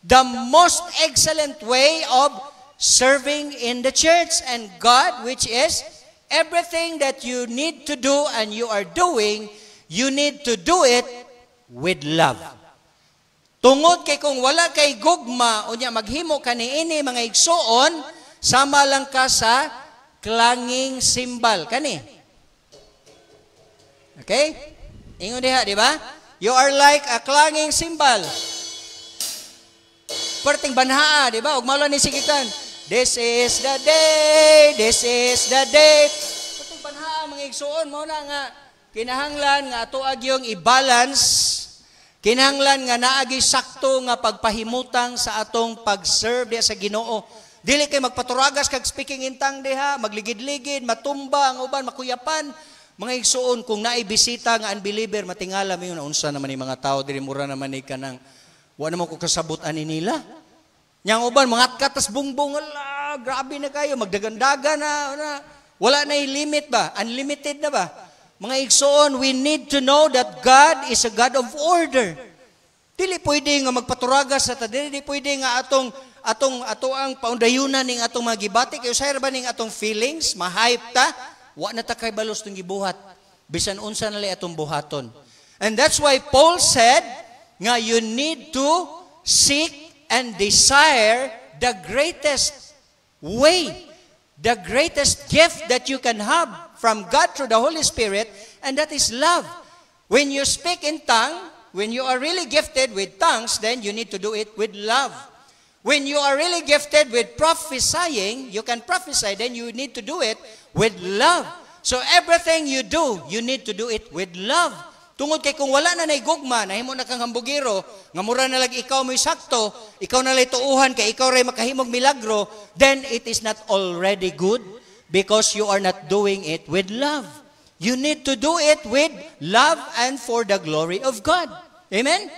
the most excellent way of serving in the church and God, which is everything that you need to do and you are doing, you need to do it with love. Tungod kay kung wala kay gugma, unya maghimo ka niini mga igsoon, sama lang ka sa clanging cymbal. Kani? Okay? Ingon diha, di ba? You are like a clanging cymbal. Perting banhaa, di ba? Ug mao ni sigikan. This is the day, this is the day. Perting banhaa mga igsoon, mao na nga kinahanglan nga ato agyong i-balance. Kinahanglan nga naagi sakto nga pagpahimutang sa atong pag-serve diha sa Ginoo. Dili kay magpaturagas kag speaking in tongue diha, magligid-ligid, matumba ang uban, makuyapan. Mga igsuon kung naay bisita nga unbeliever, matingala mi unsa naman ni mga tao diri mura naman ni kanang wa naman ko kasabutan ni nila. Nyang uban mga katas bungbong ala, grabe na kayo, magdagandaga na. Wala na limit ba? Unlimited na ba? Mga igsoon, we need to know that God is a God of order. Dili pwede nga magpaturagas sa ta, dili pwede nga ato ang paundayunan ning atong mga gibati kay usay ba ning atong feelings, ma-hype ta, wa na ta kay balos tong gibuhat. Bisan unsa na lay atong buhaton. And that's why Paul said nga you need to seek and desire the greatest way, the greatest gift that you can have from God through the Holy Spirit, and that is love. When you speak in tongue, when you are really gifted with tongues, then you need to do it with love. When you are really gifted with prophesying, you can prophesy, then you need to do it with love. So everything you do, you need to do it with love. Tungod kay kung wala na naigugma, nahimo na kang hambugiro, nga mura na lang ikaw mo'y sakto, ikaw na lang tuuhan, kay ikaw rin makahimog milagro, then it is not already good because you are not doing it with love. You need to do it with love and for the glory of God. Amen?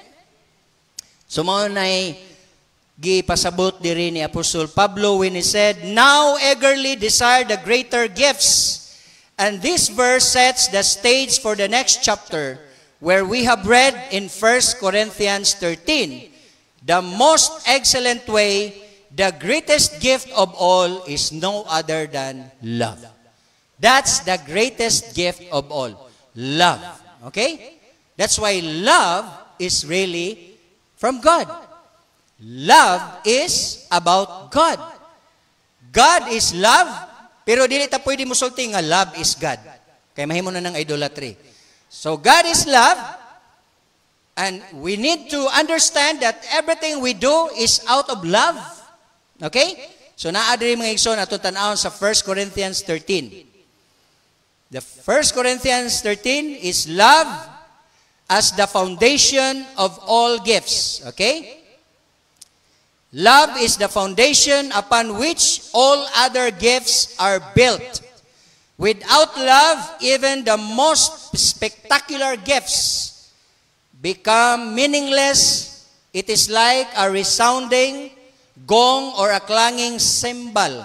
So mga gipasabot diri ni Apostol Pablo when he said, "Now eagerly desire the greater gifts." And this verse sets the stage for the next chapter where we have read in 1 Corinthians 13, the most excellent way, the greatest gift of all is no other than love. That's the greatest gift of all, love. Okay? That's why love is really from God. Love is about God. God is love, pero dili ta pwede musulti nga love is God. Kaya mahimo na ng idolatry. So God is love, and we need to understand that everything we do is out of love. Okay? So naadiri mga igsoon ato tan-awon sa 1 Corinthians 13. The 1 Corinthians 13 is love as the foundation of all gifts. Okay? Love is the foundation upon which all other gifts are built. Without love, even the most spectacular gifts become meaningless. It is like a resounding gong or a clanging cymbal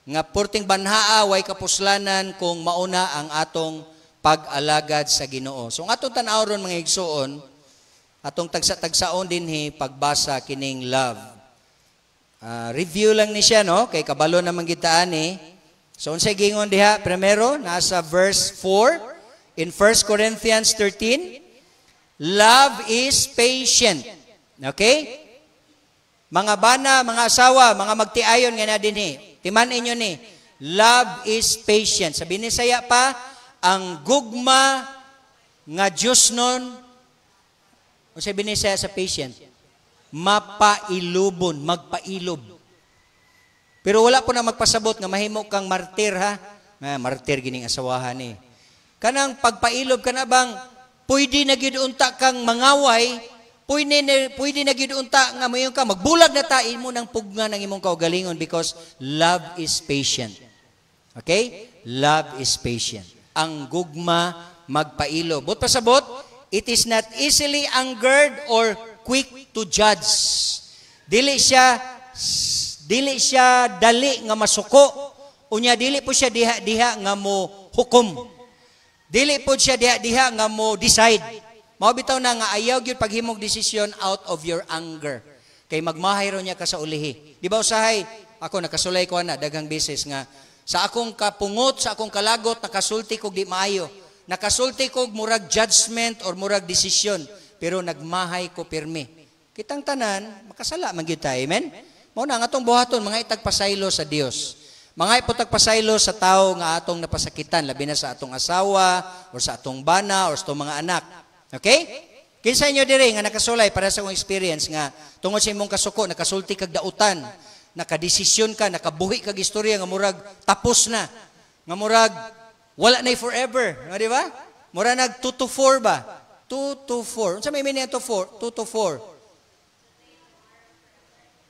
nga purting banhaa way kapuslanan kung mauna ang atong pag-alagad sa Ginoo. So ang atong tan-awon mga igsoon, atong tagsa-tagsaon dinhi pagbasa kining love. Review lang ni siya, no? Kay kabalo naman gitaan eh. So, unsay gingon diha? Primero, nasa verse 4 in 1 Corinthians 13, love is patient. Okay? Mga bana, mga asawa, mga magtiayon nga na dinhi. Timan inyo ni, love is patient. Sabi ni saya pa, ang gugma nga Diyos nun, unsay ni saya sa patient? Mapailubon, magpailob. Pero wala po na magpasabot nga mahimo kang martir ha. Martir gining asawahan ni. Kanang pagpailob ka na bang pwede na gid unta kang mangaway, pwede na gid unta nga mayon ka magbulag na ta imo nang pugna ng imong kaugalingon because love is patient. Okay? Love is patient. Ang gugma magpailob. But pasabot, it is not easily angered or quick to judge. Dili siya dali nga masuko. Unya dili po siya diha nga mo hukom. Dili po siya diha nga mo decide. Mao bitaw na nga ayaw gyud paghimog desisyon out of your anger. Kay magmahay ro niya ka sa ulihi. Di ba usahay ako nakasulay ko na daghang beses nga sa akong kapungot, sa akong kalagot nakasulti kog di maayo. Nakasulti kog murag judgment or murag desisyon. Pero nagmahay ko pirmi. Kitang tanan, makasala man gyud ta. Amen? Mao na nga atong buhaton mga itagpasaylo sa Dios. Mga ipotagpasaylo sa tao nga atong napasakitan, labi na sa atong asawa or sa atong bana or sa atong mga anak. Okay? Kinsa inyo diri nga nakasulay para sa akong experience nga tungod sa imong kasuko nakasulti kag dautan, nakadesisyon ka, nakabuhi kag istorya nga murag tapos na. Nga murag wala na forever, di ba? Mura nag 2 to 4 ba? 2 to 4. Unsa may meaning to 4? 2 to 4.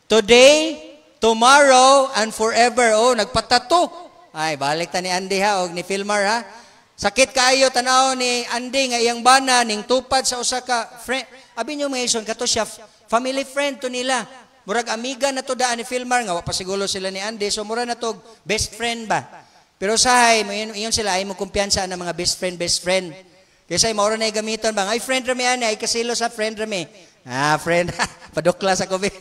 Today, tomorrow, and forever. Oh, nagpatato. Ay, balik ta ni Andy ha, o ni Filmar ha. Sakit kaayo tanaw ni Andy nga iyang bana, ning tupad sa usa ka friend. Abi nyo mga ison, kato siya, family friend to nila. Murag amiga na to daan ni Filmar, nga wapasigulo sila ni Andy. So, mura na to best friend ba? Pero sahay, iyon sila, ay mo kumpiyansa ng mga best friend. Kasi maura na gamiton bang, ay friend rami ani, ay kasilo sa friend rami. Friend, padukla sa kobe.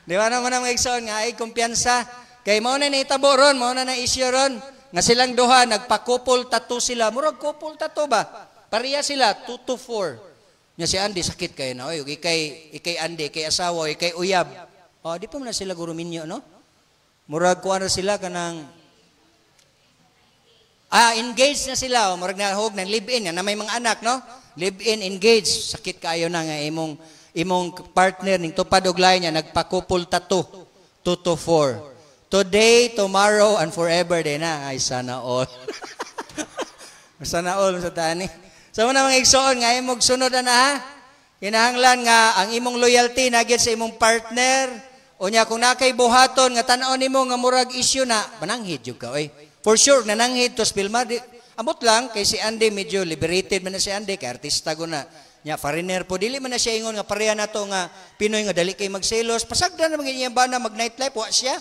Di ba naman ang mga igsoon nga, ay kumpiyansa. Kaya mauna na itabo ron, mauna na issue ron. Nga silang duha, nagpa-couple tattoo sila. Murag couple tattoo ba? Pariya sila, 2 to 4. Nya si Andy sakit kay na, oy, ikay Andy, ikay asawa, ikay uyab. Oh, di pa man na sila guro minyo, no? Murag kuan na sila kanang engaged na sila, murag na hog ng live-in na may mga anak, no? Live-in, engaged, sakit kaayo na nga imong partner ning tupad og lain niya nagpa-couple tattoo 2 to 4. Today, tomorrow, and forever din na. Ay, sana all. Sana all sa tani. So, muna mga igsoon, nga imong sunod na ha. Kinahanglan nga, ang imong loyalty na sa imong partner, o niya, kung nakay buhaton, nga tanaw nimo nga murag issue na, mananghid yung ka, oy. For sure, nananghid to Spilmar. Amot lang, kay si Andy, medyo liberated man na si Andy, kay artista ko na. Nya, foreigner po, dili man na siya ingon nga pareha na to nga Pinoy nga dali kay magselos. Pasagda na magiging ba na mag-nightlife, wa siya.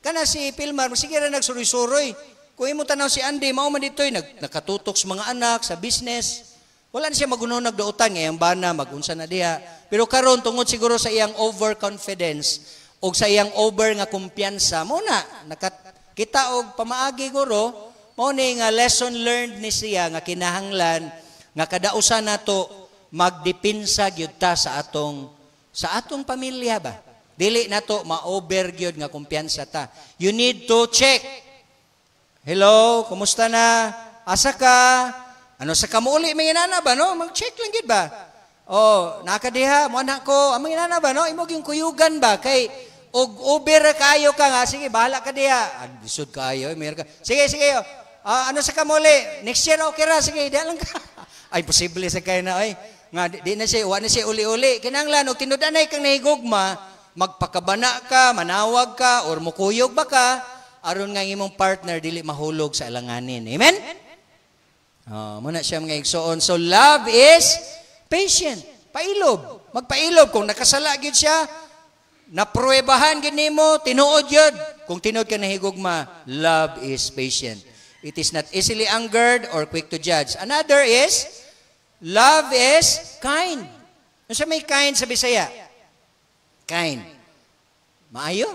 Kana si Pilmar, sige na nagsuroy-suroy. Kung imo tanaw si Andy, mao man ditoy nakatutok sa mga anak, sa business. Wala na siya magunaw nagdautan ngayang bana, magunsa na diha. Pero karon tungod siguro sa iyang overconfidence o sa iyang over nga kumpiyansa, mo na nakita og pamaagi guro, mao ni nga lesson learned ni siya nga kinahanglan nga kadausan nato magdepinsa gyud ta sa atong pamilya ba. Dili nato ma-over gyud nga kumpiyansa ta. You need to check. Hello, kumusta na? Asa ka? Ano sa kamuli may inana ba no? Mag-check lang gid ba? Oh, nakadiha mo anak ko, among inana ba no? Imo gyung kuyugan ba kay og over kayo ka nga sige bahala ka diha. Bisod kayo, mer ka. Sige. Ano sa kamuli? Next year okay ra sige, di lang ka. Ay posible sa kay na ay nga di na siya wa na siya uli-uli. Kinahanglan og tinud-anay kang nahigugma. Magpakabana ka, manawag ka, or mukuyog ba ka, aron nga imong partner dili mahulog sa alanganin. Amen? Muna siya mga igsoon. So, love is patient. Pailob. Magpailob. Kung nakasala gyud siya, napruwebahan gyud nimo, tinuod gyud. Kung tinuod ka nahigugma, love is patient. It is not easily angered or quick to judge. Another is, love is kind. Ano siya may kind sa Bisaya? Kind. Maayo.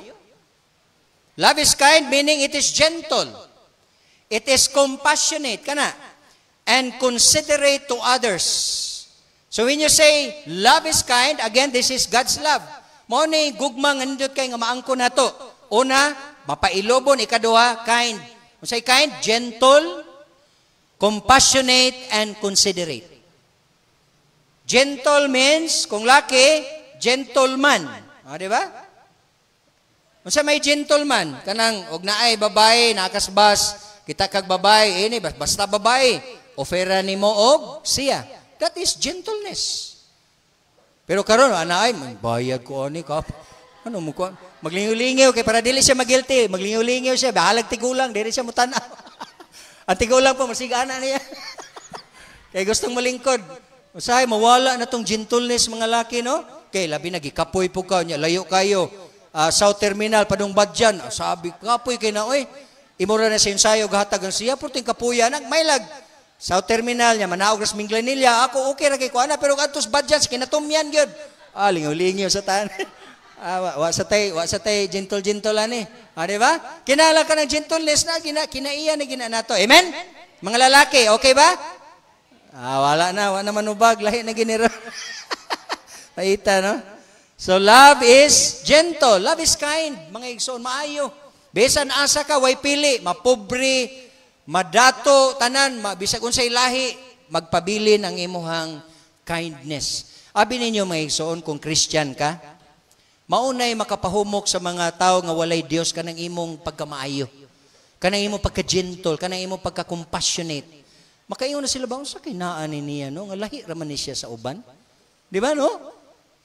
Love is kind, meaning it is gentle. It is compassionate. Kana. And considerate to others. So when you say, love is kind, again, this is God's love. Mao ni gugma nga nindot kay nga maangko nato. Una, mapailobon. Ikaduha, kind. Kung say kind, gentle, compassionate, and considerate. Gentle means, kung laki, gentleman. Di ba? Unsa may gentleman? Kanang, og naay babae, nakasbas, kita kag babae, ini, basta babae, ofera nimo og siya. That is gentleness. Pero karon anaay, bayad ko ani ka. Ano mo ko? Maglingaw-lingaw kay para dili siya magilty. Maglingaw-lingaw siya, bahalag tigulang, dili siya mutanaw. Ang tigulang pa masigana niya. Kay gustong malingkod. Usahay mawala na tong gentleness mga laki, no? Kay labi nagikapoy po ka niya, layo kayo. South Terminal padung Badjan. Sabi kapoy kay na oy. Imura na sa ensayo gahatag ang siya puting kapuya nagmaylag. South Terminal niya manaog ras Minglanilla. Ako okay ra kay kuana pero kadtos Badjan kinatumyan gyud. Lingaw-lingaw sa tan. Wa sa tay gentle ani. Di ba? Kinala ka ng gentleness na kinaiya na gina nato. Amen? Mga lalaki, okay ba? Wala na manubag lahi na ginira. Paita, no? So, love is gentle. Love is kind. Mga igsoon, maayo. Besan asa ka, way pili, mapobre, madato, tanan, bisag unsay lahi, magpabilin ang imuhang kindness. Abi ninyo, mga igsoon, kung Christian ka, maunay makapahumok sa mga tao nga walay Dios kanang imong pagkamaayo. Kanang imong pagka-gentle, kanang imong pagka-compassionate. Makaingon na sila ba, sa kinaan niya, no? Nga lahi raman ni siya sa uban. Di ba, no?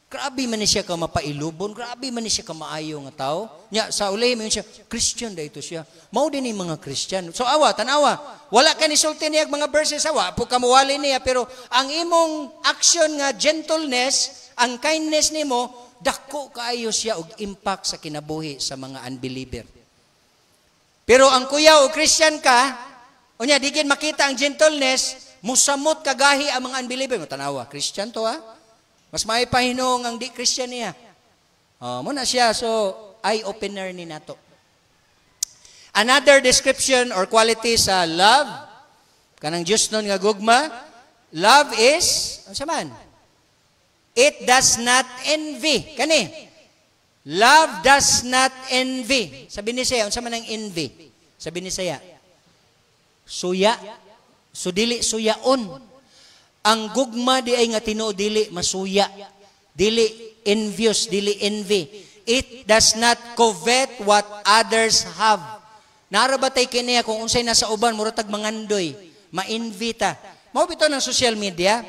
Grabe man ni siya ka mapailubon, grabe man ni siya ka maayo nga tao. Nya sa ulay mo siya, Christian da ito siya. Mao din yung mga Christian. So tanawa. Wala ka ni sulti niya mga verses awa, po kamuwali niya pero ang imong action nga gentleness, ang kindness nimo, dako kaayo siya og impact sa kinabuhi sa mga unbeliever. Pero ang kuya o Christian ka, unya digin makita ang gentleness, musamot kagahi ang mga unbeliever. Tanawa, Christian to ha? Mas may pahinong ang di Christian niya. Muna siya. So, eye-opener ni nato. Another description or quality sa love, kanang Diyos nun nga gugma, love is unsa man? It does not envy. Kani? Love does not envy. Sabi ni Saya, unsa man ang envy? Sabi ni Saya, suya. So dili suyaon. Ang gugma di ay nga tinuod dili masuya. Dili envious, dili envy. It does not covet what others have. Narabatay kiniya kung unsay nasa uban murag mangandoy, ma-envy ta. Mao bitaw ng social media.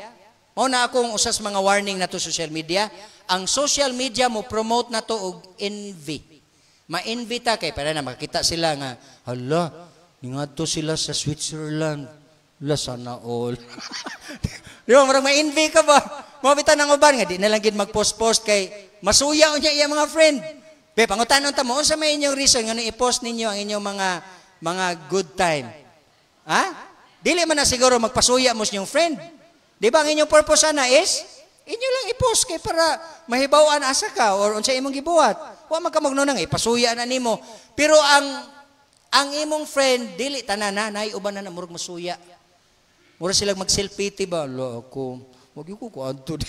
Mao na akong usas mga warning na to social media. Ang social media mo promote na to og envy. Ma-envy ta kay para na makita sila nga, hala, ningadto sila sa Switzerland. La sana all. Di ba, marang ma-envy ka ba? Mao bitaw ng uban nga di na lang gid mag-post-post kay masuya unya iya mga friend. Be pangutanon ta mo unsa may inyong reason nga i-post ninyo ang inyong mga good time? Ha? Dili man na siguro magpasuya mo sa inyong friend. Di ba ang inyong purpose ana is inyo lang i-post kay para mahibaw-an asa ka or unsa imong gibuhat. Wa man ka magnunang ipasuya na nimo. Pero ang imong friend dili tanan na uban na murag masuya. Mura silang mag-selfie ba? Lo ako, wag ko adto di.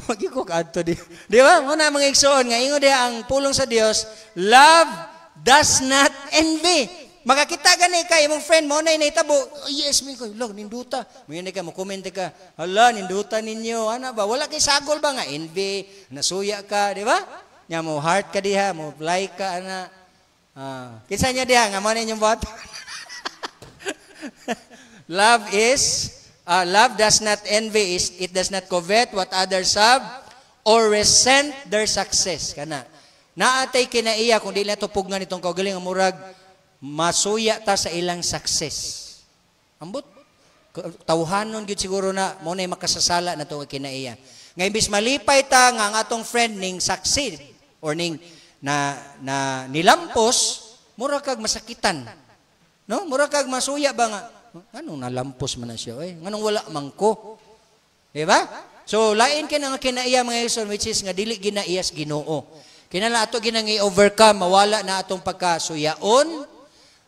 Wag ko adto di. Di ba? Mo na mga igsoon nga ingon diha ang pulong sa Dios, love does not envy. Makakita gani ka imong friend mo na nahitabo. Oh, yes, mi ko. Log ninduta. Mo ka mo comment ka. Hala, ninduta ninyo. Ana ba? Wala kay sagol ba nga envy, nasuya ka, di ba? Nya mo heart ka diha, mo like ka ana. Kinsa niya diha nga mo na inyong bot. Love does not envy, it does not covet what others have or resent their success. Kana. Naatay kinaiya kung dili nato pugnan itong kaugaling ang murag masuya ta sa ilang success. Ambot tawhanon gyud siguro na mo nay makasasala na to kinaiya. Nga imbis malipay ta nga ang atong friend ning succeed or ning na nilampos, mura kag masakitan. No? Mura kag masuya ba nga anong nalampos man na siya nganong wala man ko. Di ba? So lain kay nga kinaiya mga igsoon which is nga dili ginaiyas Ginoo. Kinala ato ginang i-overcome, mawala na atong pagkasuyaon,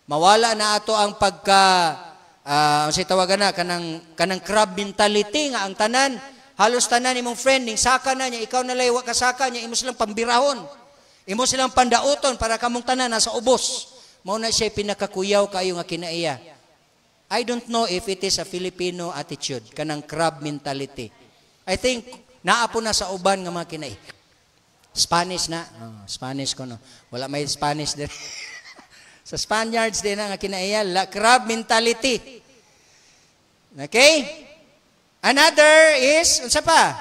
mawala na ato ang unsay tawagan na kanang crab mentality nga ang tanan, halos tanan imong friend ning saka na niya, ikaw na lay wa ka saka niya, imo silang pambirahon. Imo silang pandauton para kamong tanan nasa ubos. Mao na siya pinakakuyaw kayo nga kinaiya. I don't know if it is a Filipino attitude, kanang crab mentality. I think naapo na sa uban nga mga kinaiya. Spanish na. Spanish ko no. Wala may Spanish din. Sa Spaniards din nga kinaiya, crab mentality. Okay? Another is, unsa pa?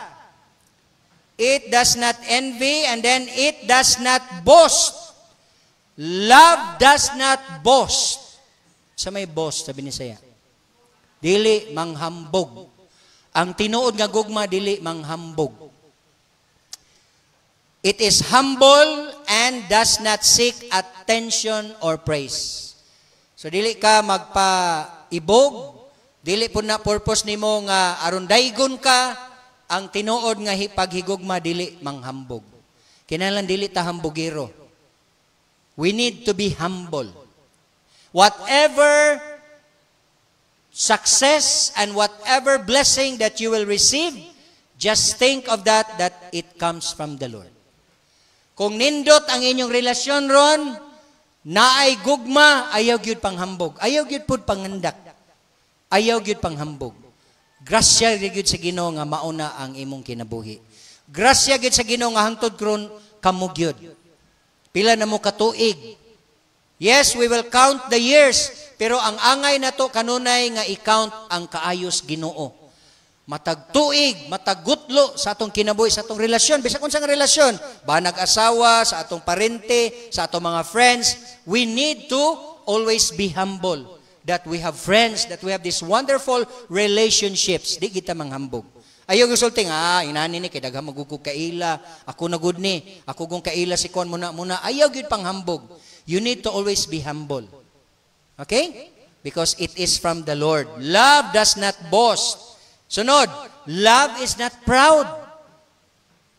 It does not envy and then it does not boast. Love does not boast. Sa may boast, sabi ni Saya. Dili manghambog. Ang tinuod nga gugma, dili manghambog. It is humble and does not seek attention or praise. So dili ka magpaibog, dili po na purpose nimo nga aron daygon ka, ang tinuod nga paghigugma dili manghambog. Kinahanglan dili ta hambogero. We need to be humble. Whatever success and whatever blessing that you will receive, just think of that it comes from the Lord. Kung nindot ang inyong relasyon ron, naay gugma, ayaw gyud panghambog. Ayaw gyud pud pangandak. Ayaw gyud panghambog. Grasya gyud sa Ginoo nga mauna ang imong kinabuhi. Grasya gyud sa Ginoo nga hangtod kron kamo gyud. Pila na mo katuig. Yes, we will count the years, pero ang angay nato kanunay nga i-count ang kaayos Ginoo. Matag tuig, matag gutlo sa atong kinabuhi, sa atong relasyon. Bisag unsang relasyon, banag asawa, sa atong parente, sa atong mga friends, we need to always be humble. That we have friends, that we have these wonderful relationships. Di kita manghambog. Ayaw gusulting, inani ni, kay daghang magugog kaila, ako na good ni, ako gong kaila si Kon muna. Ayaw gyud panghambog. You need to always be humble. Okay? Because it is from the Lord. Love does not boast. Sunod, love is not proud.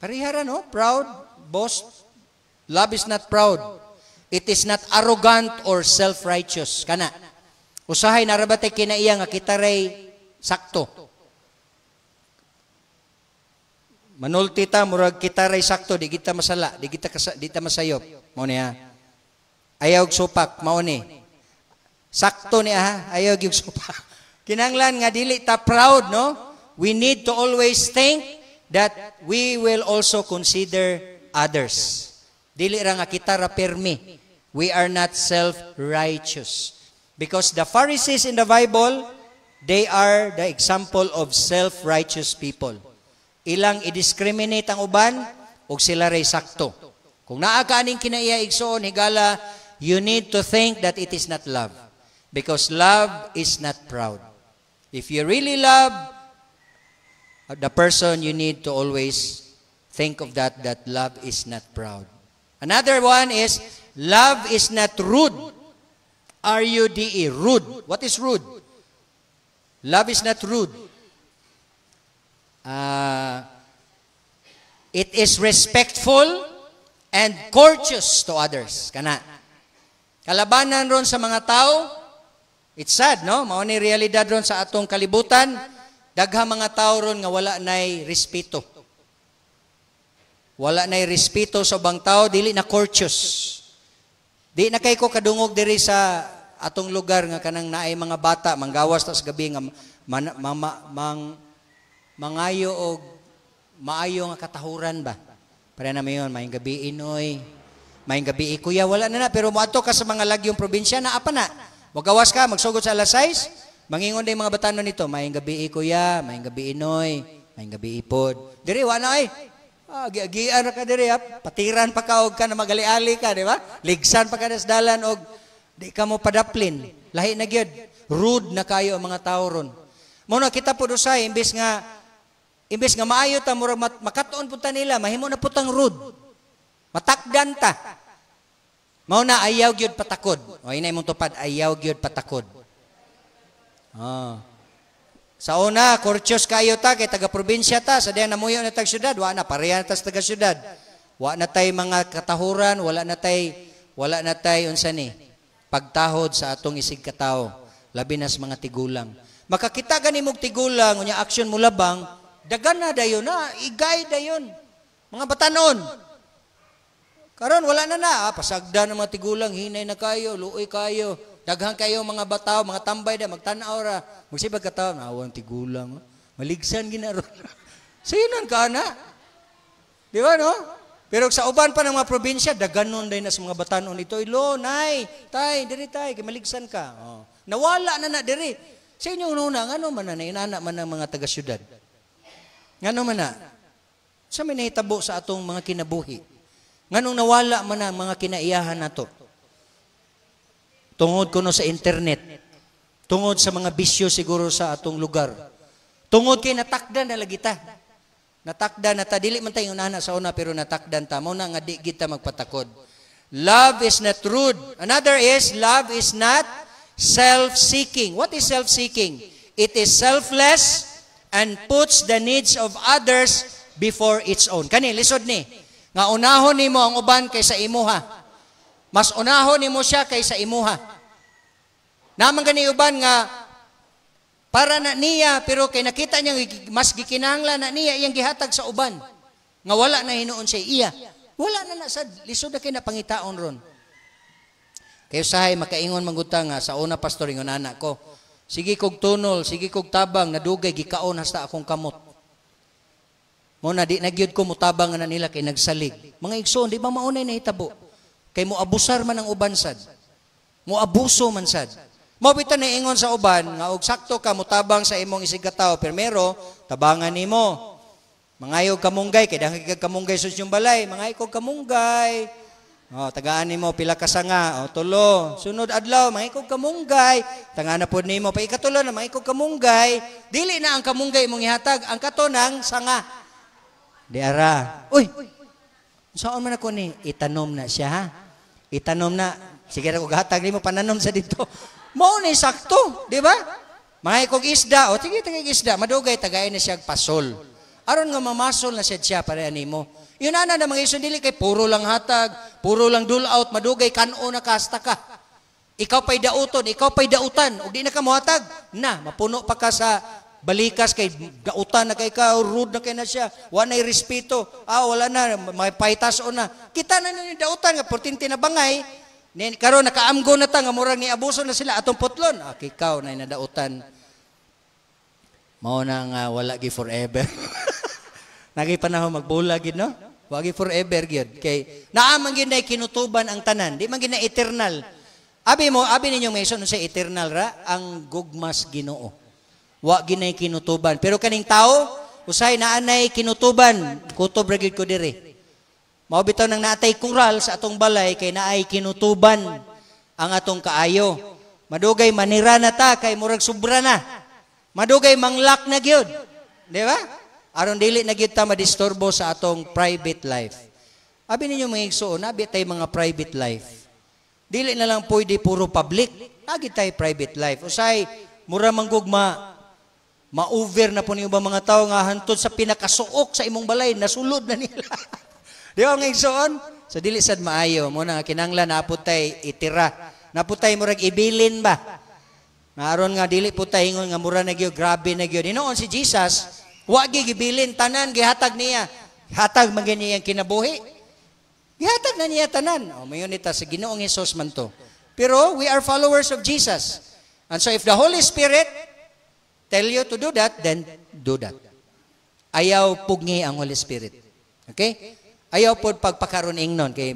Parihara, no? Proud, boast. Love is not proud. It is not arrogant or self-righteous. Kana. Usahay narabatay kinaiya nga kita ray sakto. manulti ta murag kita ray sakto di kita masala, di kita masayop. Mao niya. Ayaw og supak mao ni. Sakto niya ha, ayaw gyud supak. Kinahanglan nga dili ta proud, no? We need to always think that we will also consider others. Dili ra nga kita ra permi. We are not self-righteous. Because the Pharisees in the Bible, they are the example of self-righteous people. Ilang i-discriminate ang uban, ug sila ray sakto. Kung naa ka aning kinaiya igsoon higala, you need to think that it is not love. Because love is not proud. If you really love the person, you need to always think of that love is not proud. Another one is, love is not rude. R-U-D-E, rude. What is rude? Love is not rude. It is respectful and courteous to others. Kana. Kalabanan ron sa mga tao, it's sad, no? Mao ni realidad ron sa atong kalibutan, daghang mga tao ron nga wala nay respeto. Wala nay respeto sa ubang tao, dili na courteous. Di na kay ko kadungog diri sa atong lugar nga kanang naay mga bata manggawas tas gabi nga mangayo og maayo nga katahuran ba. Para na mayon, mayong gabi inoy, mayong gabi kuya, wala na pero moadto ka sa mga lagyong probinsya na apa na. Magawas ka, magsugod sa alas 6, mangingon day mga batanon nito, mayong gabi kuya, mayong gabi inoy, mayong gabi ipod. Diri wala ay. Giagian ka diri, patiran pa ka og ka na magali-ali ka, di ba? Ligsan pa ka sa dalan og di ka mo padaplin. Lahi na gyud. Rude na kayo ang mga tao ron. Mo na kita pud usay imbes nga maayo ta murag makatuon pud ta nila, mahimo na putang rude. Matakdan ta. Mao na ayaw gyud patakod. O inay mong tupad, ayaw gyud patakod. Sa una, courteous kayo ta, kay taga-probinsya ta, sa diyan namuyo na tag-syudad, wala na, pareha na ta sa taga-syudad. Wala na tay mga katahuran, wala na tay, unsa ni, pagtahod sa atong isig katao, labi na sa mga tigulang. Makakita gani mong tigulang, unya action mo labang, dagan na dayon na, igay dayon. Mga batanon. Karon wala na, pasagda ng mga tigulang, hinay na kayo, luoy kayo. Daghang kayo mga bataw, mga tambay da, magtanaw ra. Magsibag ka tao, nawang tigulang. Maligsan ginaron. Sinan ka na. Di ba, no? Pero sa uban pa ng mga probinsya, daganon din na sa mga batanon ito. Ilo, nay, tay, diri tay, maligsan ka. Nawala na diri. Sa inyong una, ngano man na, inana man ng mga taga-syudad. Ngano man na. Sa may nahitabo sa atong mga kinabuhi. Nganong nawala man ang mga kinaiyahan nato. Tungod kuno sa internet. Tungod sa mga bisyo siguro sa atong lugar. Tungod kay natakdan na lagi ta. Natakdan na ta. Dili man tayo unana sa una pero natakdan ta. Muna nga di kita magpatakod. Love is not rude. Another is, love is not self-seeking. What is self-seeking? It is selfless and puts the needs of others before its own. Kani, lisod ni. Nga unahon ni mo ang uban kaysa imuha. Mas unahon ni mo siya kaysa imuha. Naman gani uban nga para na niya pero kay nakita niya mas gikinahanglan na niya iyang gihatag sa uban. Nga wala na hinuon siya iya. Wala na sad lisod na kay napangitaon ron. Kay usahay makaingon manguta nga sa una pastor ingon anak ko. Sige kog tunol, sige kog tabang nadugay gikaon hasta akong kamot. Mo na di nagyud ko mutabang na nila kay nagsalig. Mga igsoon di ba maunay na hitabo? Kay mo abusar man ang uban sad. Mo abuso man sad. Mo bitan na ingon sa uban nga og sakto ka mutabang sa imong isig ka tawo permero tabangan nimo. Mangayog kamunggay kay dahil kamunggay sa inyong balay, mangayog kamunggay. Tagaan nimo pila ka sanga, tulo. Sunod adlaw mangayog kamunggay. Tangana pod nimo pa ikatulo na mangayog kamunggay. Dili na ang kamunggay imong ihatag, ang katonang sanga. Di ara. Uy. Saan man ako ni itanom na siya ha? Itanom na. Sige na kung hatag mo pananom sa dito. Mao ni sakto, di ba? Mga ikog isda, o sige tagay isda, madugay tagay na siya pasol. Aron nga mamasol na siya para animo. Yun na mga iso dili kay puro lang hatag, puro lang dul out, madugay kanon na kasta ka. Ikaw pa'y dauton, ikaw pa'y dautan, ug di na ka mohatag, na mapuno pa ka sa balikas kay dautan na kay ka, rude na kay na siya, wala na respeto, wala na, may paitaso na. Kita na ni dautan nga, portinti na bangay, karon nakaamgo na ta, nga murang ni abuso na sila, atong putlon. Kikaw na nadautan. Mao na nga, wala gi forever. Nagay panahon magbulag, no? Wagi forever, gyud. Kay, naamang yun na kinutuban ang tanan, di man yun na eternal. Abi ninyong Mason, sa eternal ra, ang gugmas Ginoo. Wa ginay kinutuban. Pero kaning tao, usay naanay kinutuban, kutob ra gyud ko diri. Mao bitaw nang naatay kural sa atong balay kay naay kinutuban ang atong kaayo. Madugay manira na ta kay murag sobra na. Madugay manglak na gyud. Di ba? Aron dili na gyud ta madisturbo sa atong private life. Abi ninyo mga igsoon, abi tay mga private life. Dili na lang pwede puro public. Lagi tayo private life. Usay, mura manggugma, ma-over na po niyo ba mga tao nga hantod sa pinakasuok sa imong balay, nasulod na nila. Di ba nga igsoon? So dili sad maayo. Muna kinanglan, naputay itira. Naputay murag ibilin ba? Maaron nga dili po tayo ingon nga mura na gyud, grabe na gyud. Inoon si Jesus, wagi gibilin, tanan, gihatag niya. Hatag man niya ang kinabuhi. Gihatag na niya tanan. Mayon ita sa Ginoong Hesus man to. Pero we are followers of Jesus. And so if the Holy Spirit tell you to do that, then do that. Ayaw pugni ang Holy Spirit. Okay? Ayaw po pagpakaruning nun. Kay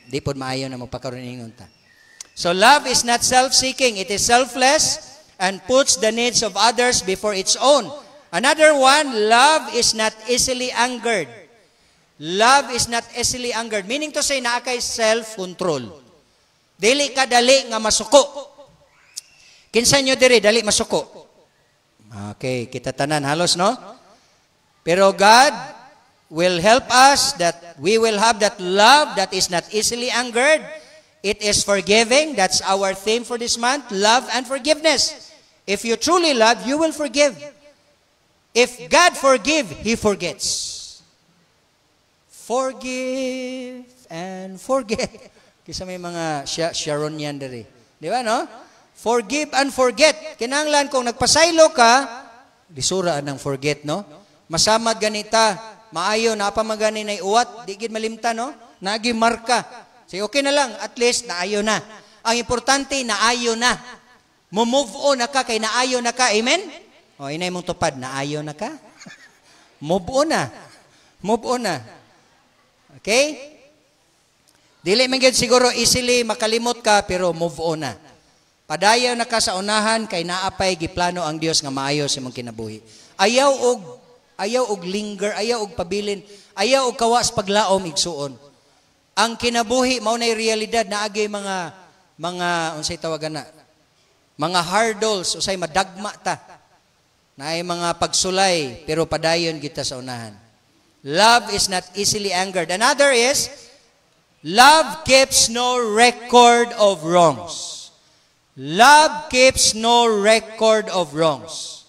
di po maayaw na magpakaruning nun ta. So love is not self-seeking. It is selfless and puts the needs of others before its own. Another one, love is not easily angered. Love is not easily angered. Meaning to say, naakay self-control. Dili ka dali nga masuko. Kinsa nyo diri, dali masuko. Okay, kita tanan halos, no? Pero God will help us that we will have that love that is not easily angered. It is forgiving. That's our theme for this month. Love and forgiveness. If you truly love, you will forgive. If God forgive, He forgets. Forgive and forget. Kisa may mga Sharon yan dari. Di ba, no? Forgive and forget. Kinanglan kung nagpasaylo ka, disuraan ng forget, no? Masamad ganita, maayo, napamagani na iuwat, di gid malimta, no? Nagi marka. Say, okay na lang, at least naayo na. Ang importante, naayo na. Move on na ka, kay naayo na ka. Amen? O, inay mong tupad, naayo na ka? Move on na. Move on na. Okay? Dili man gyud siguro easily makalimot ka, pero move on na. Padayaw na ka sa unahan, kay naapay giplano ang Dios nga maayo sa imong kinabuhi. Ayaw og linger, ayaw og pabilin, ayaw og kawas paglaom igsuon. Ang kinabuhi mao nay realidad, naagay mga unsay tawagan na, mga hurdles, usay madagma ta. Naay mga pagsulay, pero padayon kita sa unahan. Love is not easily angered. Another is, love keeps no record of wrongs. Love keeps no record of wrongs.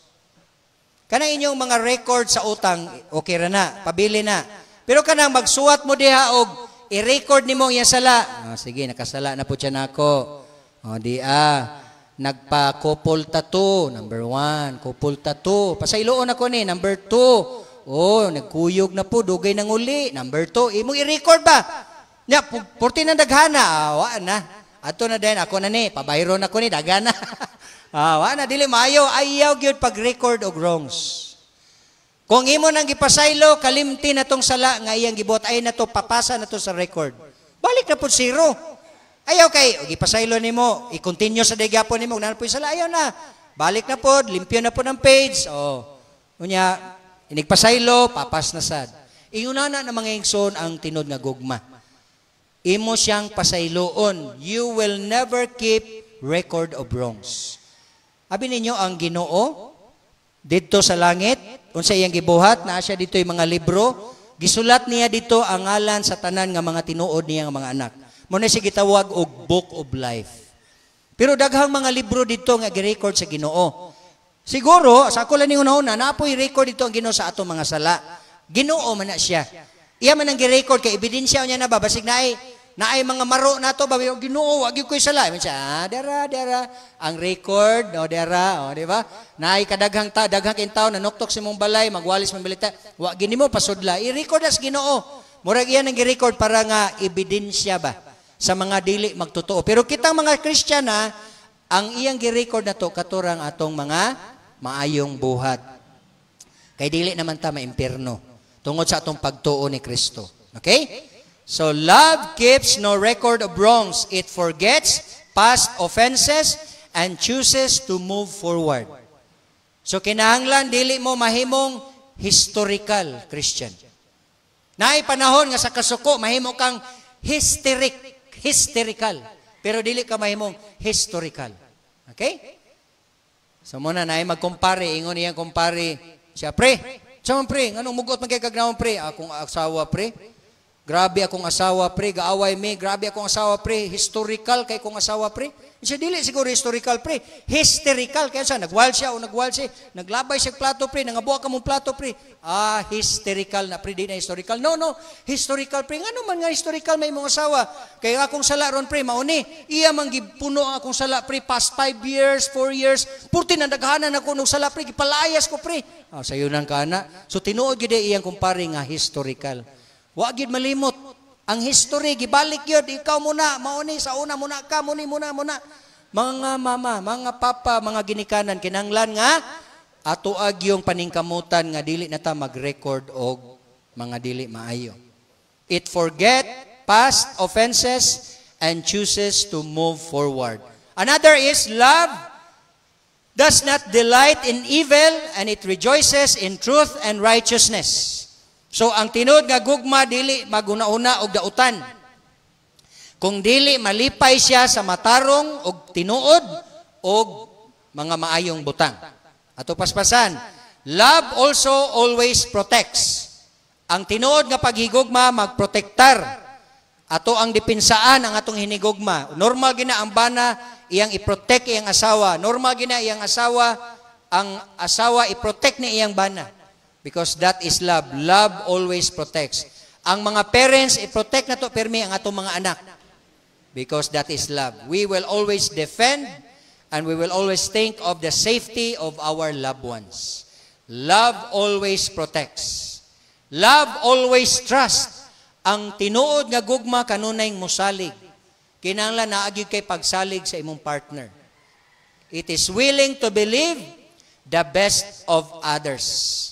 Kanang inyong mga record sa utang, okay ra na, pabili na. Pero kanang magsuwat mo diha og i-record nimo iya sala. Sige, nakasala na po siya nako. Nagpa-couple tattoo, number 1. Couple tattoo. Pasayloon ako ni, number 2. Nagkuyog na po, dugay nang uli. Number 2, imong i-record ba? Nya, purti na daghana. Waan na. Ato na din, ako na ni, pabayro na ko ni, daghana. Waan na, dili maayo, ayaw gyud pag-record og wrongs. Kung imo nang gipasaylo, kalimti na tong sala, nga iyang gibuhat, ay na to, papasa na to sa record. Balik na po 0. Ayaw kay, gipasaylo nimo, i-continue sa degapon nimo, na po yung sala, ayaw na. Balik na po, limpyo na po ng page. Unya, inigpasaylo, papas na sad. Inguna na mga ingson ang tinod nga gugma. Imo siyang pasayloon. You will never keep record of wrongs. Abi ninyo ang Ginoo dito sa langit, unsa iyang gibuhat, naa siya dito yung mga libro, gisulat niya dito ang ngalan sa tanan nga mga tinuod niya nga mga anak. Muna siya gitawag og Book of Life. Pero daghang mga libro dito nga gi-record sa Ginoo. Siguro, sa ako lang yung una, napoy record ito ang Ginoo sa atong mga sala. Ginoo man na siya. Iya man ang gi-record kay ebidensya niya na ba, basig na ay Na ay mga maro na to, babi, Ginoo, wag ko'y sala. Dera. Ang record, dera, di ba? Na ay kadaghang kintaw, nanuktok si mong balay, magwalis mong balita, wag gini mo, pasudla. I-record as Ginoo. Murag iyan ang i-record para nga ebidensya ba sa mga dili magtotoo. Pero kitang mga Kristiyana, ang iyang gi-record na to, katurang atong mga maayong buhat. Kay dili naman ta maimpierno tungod sa atong pagtuo ni Kristo. Okay? So, love keeps no record of wrongs. It forgets past offenses and chooses to move forward. So, kinahanglan, dili mo mahimong historical Christian. Naay panahon nga sa kasuko, mahimo kang hysterical. Pero dili ka mahimong historical. Okay? So, muna naay magkumpare. Ingon iyang kumpare siya, pre. Saman, pre. Anong mugot magkikagnaon, pre? Akong asawa, pre. Grabe akong asawa, pre. Gaaway mi. Grabe akong asawa, pre. Historical kay kong asawa, pre. Siya dili siguro historical, pre. Hysterical. Kaya siya, nagwal siya o nagwal siya. Naglabay siya plato, pre. Nangabuha ka mong plato, pre. Hysterical na, pre. Di na historical. No. Historical, pre. Nga naman nga historical may mong asawa. Kaya akong sala ron, pre. Mauni. Iya man gipuno ang akong sala, pre. Past 5 years, 4 years. Purti na naghahanan ako ng sala, pre. Gipalayas ko, pre. Sayo nang kana. So, tinuod gid iyang kumpare nga historical. Wa gid malimot. Ang history gibalik yun. Ikaw muna, mauni sa una muna ka, muna. Mga mama, mga papa, mga ginikanan, kinanglan nga atuag yung paningkamutan nga dili na ta mag-record og mga dili maayo. It forget past offenses and chooses to move forward. Another is love does not delight in evil and it rejoices in truth and righteousness. So, ang tinuod nga gugma, dili maguna-una og dautan. Kung dili, malipay siya sa matarong og tinuod og mga maayong butang. Ato paspasan, love also always protects. Ang tinuod nga paghigugma, magprotektar. Ato ang dipinsaan ang atong hinigugma. Normal gina ang bana, iyang iprotect iyang asawa. Normal gina iyang asawa, ang asawa iprotect ni iyang bana. Because that is love. Love always protects. Ang mga parents, i-protect na to, permi ang atong mga anak. Because that is love. We will always defend and we will always think of the safety of our loved ones. Love always protects. Love always trusts. Ang tinuod nga gugma kanunay musalig. Kinahanglan naagi kay pagsalig sa imong partner. It is willing to believe the best of others.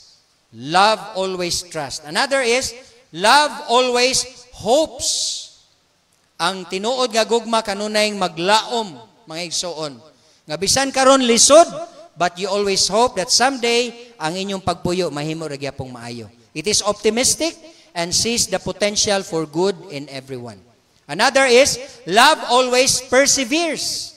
Love always trusts. Another is, love always hopes. Ang tinuod nga gugma kanunay maglaom, mga igsoon. Nga bisan karon lisod, but you always hope that someday ang inyong pagpuyo mahimo ra gyapong maayo. It is optimistic and sees the potential for good in everyone. Another is, love always perseveres.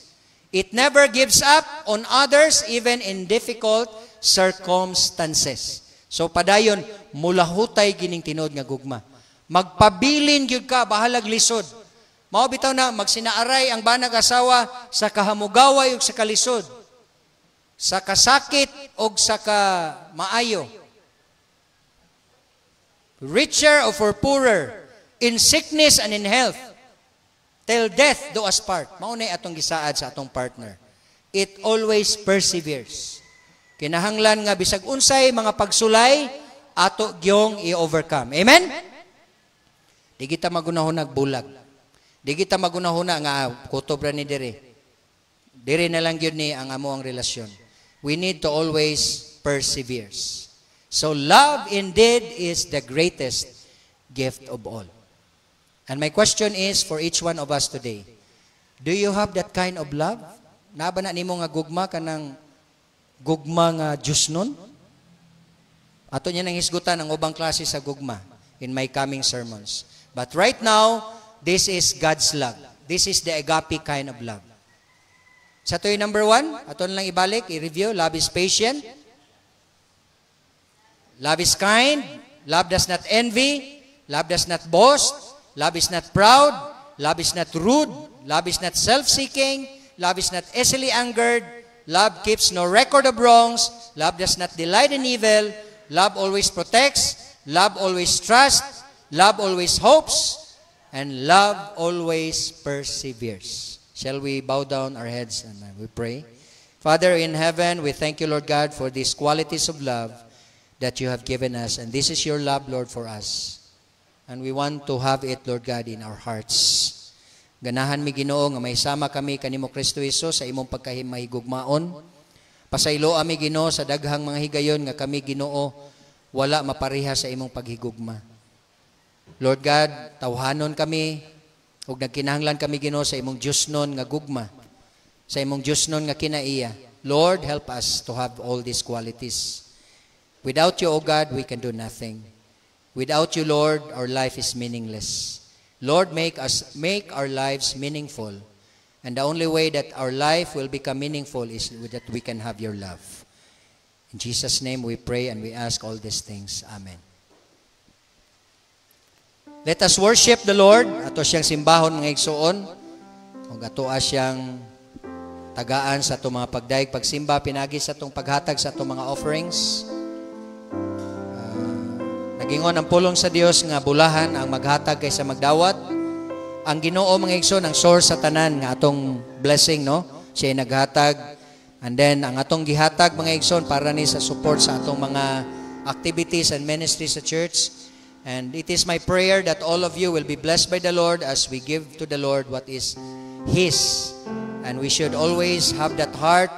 It never gives up on others even in difficult circumstances. So padayon, mulahutay gining tinuod nga gugma. Magpabilin gyud ka, bahalag lisod. Mao bitaw na, magsinaaray ang banag asawa sa kahamugaway ug sa kalisod. Sa kasakit ug sa kamaayo. Richer or poorer, in sickness and in health. Till death do us part. Mao nay atong gisaad sa atong partner. It always perseveres. Kinahanglan nga bisag unsay mga pagsulay ato gyong i-overcome. Amen? Di kita magunahon nagbulag. Di kita magunahon nga kutob ra ni dire. Dire na lang gyud ni ang amo ang relasyon. We need to always persevere. So love indeed is the greatest gift of all. And my question is for each one of us today. Do you have that kind of love? Naba na nimo nga gugma kanang gugma nga Diyos nun? Ato niya nang hisgutan ang ubang klase sa gugma in my coming sermons. But right now, this is God's love. This is the agape kind of love. Sa ito yung number 1, ato na lang ibalik, i-review. Love is patient. Love is kind. Love does not envy. Love does not boast. Love is not proud. Love is not rude. Love is not self-seeking. Love is not easily angered. Love keeps no record of wrongs. Love does not delight in evil. Love always protects. Love always trusts. Love always hopes. and love always perseveres. Shall we bow down our heads and we pray? Father in heaven, we thank you, Lord God, for these qualities of love that you have given us. And this is your love, Lord, for us. And we want to have it, Lord God, in our hearts. Ganahan mi Ginoo nga may sama kami kanimo Kristo Hesus sa imong pagkahimahigugmaon. Pasaylo ami Ginoo sa daghang mga higayon nga kami Ginoo wala mapareha sa imong paghigugma. Lord God, tawhanon kami ug nagkinahanglan kami Ginoo sa imong Diosnon nga gugma, sa imong Diosnon nga kinaiya. Lord, help us to have all these qualities. Without you, O God, we can do nothing. Without you, Lord, our life is meaningless. Lord, make our lives meaningful. And the only way that our life will become meaningful is that we can have your love. In Jesus' name we pray and we ask all these things. Amen. Let us worship the Lord. Ato siyang simbahon mga igsuon. Ug ato siyang tagaan sa itong mga pagdaig, pagsimba, pinagi sa itong paghatag sa itong mga offerings. Nagingon ang pulong sa Dios nga bulahan ang maghatag kaysa magdawat. Ang Ginoo mga igsoon ang source sa tanan nga atong blessing, no? Siya naghatag. And then ang atong gihatag mga igsoon para ni sa support sa atong mga activities and ministries sa church. And it is my prayer that all of you will be blessed by the Lord as we give to the Lord what is His. And we should always have that heart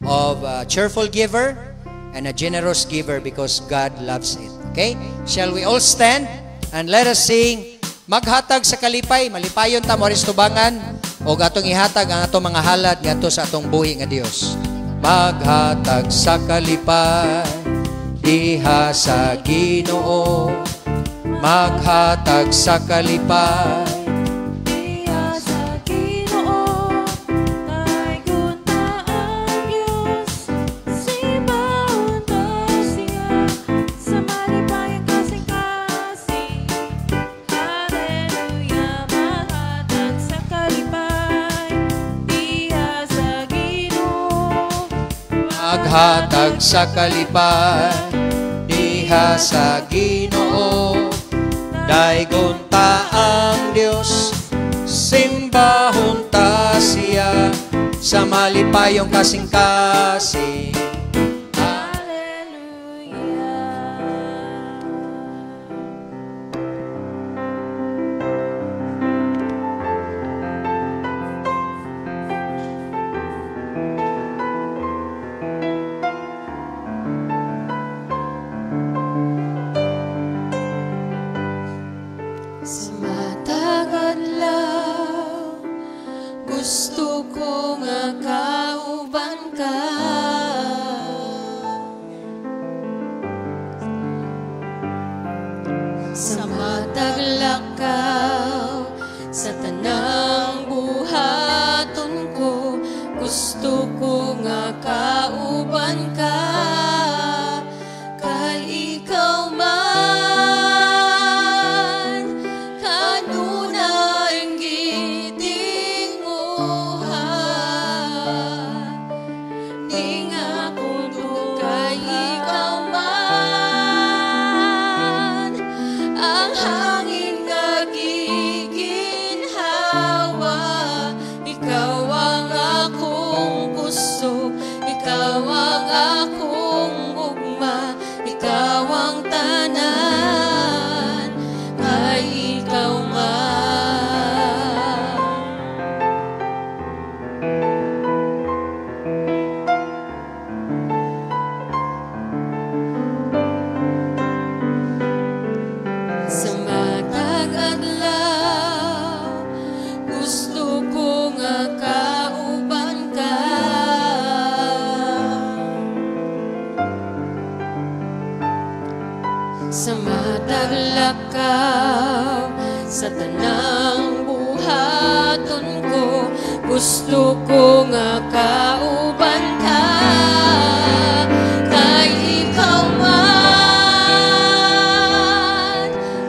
of a cheerful giver and a generous giver because God loves it. Okay? Shall we all stand and let us sing Maghatag sa Kalipay, malipayon ta mo tubangan o atong ihatag ang atong mga halad ngadto sa atong buhi nga Dios. Maghatag sa kalipay diha sa Ginoo. Maghatag sa kalipay diha sa Ginoo. Dayon ta ang Dios, simbahon ta siya sa malipayang kasing-kasing. Hallelujah, maghatag sa kalipay diha sa Ginoo. Maghatag sa kalipay diha sa Ginoo. Dayon ta ang Dios, simbahon ta siya sa malipayong kasing-kasing. Sa matagad lang, gusto ko nga kauban ka. Sa matag lakaw, sa tanang buhaton ko, gusto ko nga kauban ka. Kay ikaw man sa matag lakaw, sa tanang buhaton ko, gusto ko nga kauban ka. Kay ikaw man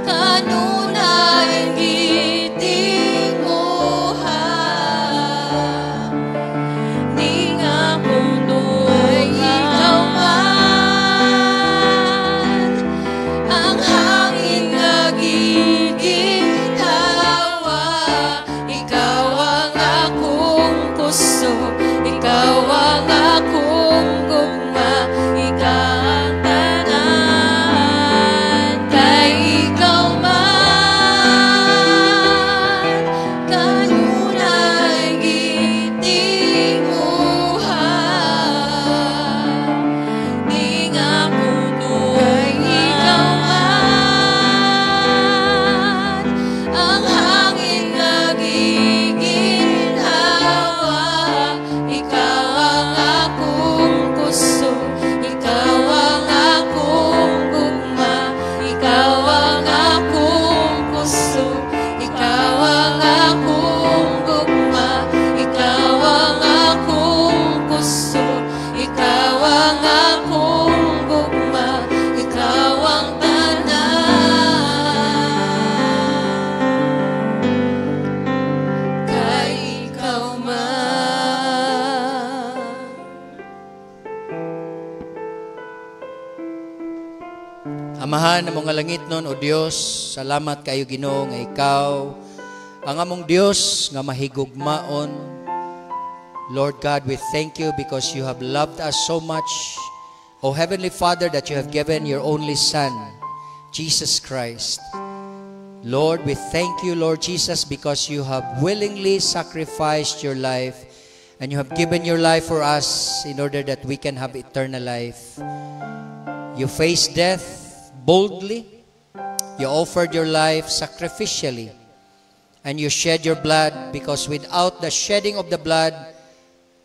kanunay gitinguha, di nga kuno ikaw man ang hangin nga giginhawa. Amahan na mga langit nun, O Dios, salamat kayo Ginoo nga ikaw ang among Dios nga mahigugmaon. Lord God, we thank you because you have loved us so much, O Heavenly Father, that you have given your only Son, Jesus Christ. Lord, we thank you, Lord Jesus, because you have willingly sacrificed your life and you have given your life for us in order that we can have eternal life. You faced death boldly, you offered your life sacrificially, and you shed your blood, because without the shedding of the blood,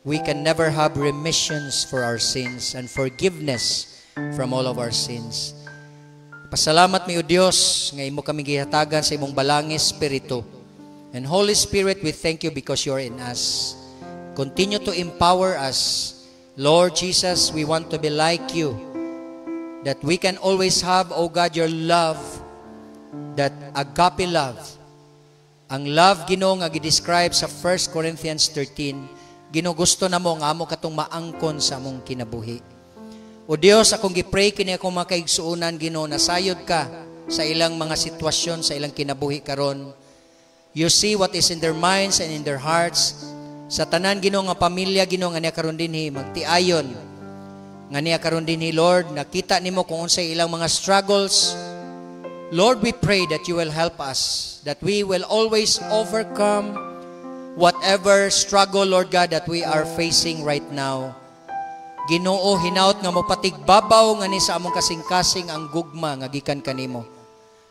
we can never have remissions for our sins and forgiveness from all of our sins. Pasalamat mi o Dios nga imo kami gihatagan sa imong balangis Espiritu. And Holy Spirit, we thank you because you are in us. Continue to empower us. Lord Jesus, we want to be like you, that we can always have, O God, your love, that agape love. Ang love, Ginoo, nga gi-describe sa 1 Corinthians 13, Ginoo, gusto na mo nga amo katong maangkon sa among kinabuhi. O Dios, akong gipray kini akong makaigsuunan, Ginoo, nasayod ka sa ilang mga sitwasyon, sa ilang kinabuhi karon. You see what is in their minds and in their hearts. Sa tanan, Ginoo, nga pamilya, Ginoo, nga niya karon dinhi magtiayon nga niya karon dinhi, Lord, nakita nimo kung unsay ilang mga struggles. Lord, we pray that you will help us, that we will always overcome whatever struggle, Lord God, that we are facing right now. Ginoo, hinaut nga mo patigbabaw nga ni sa among kasing-kasing ang gugma nga gikan kanimo.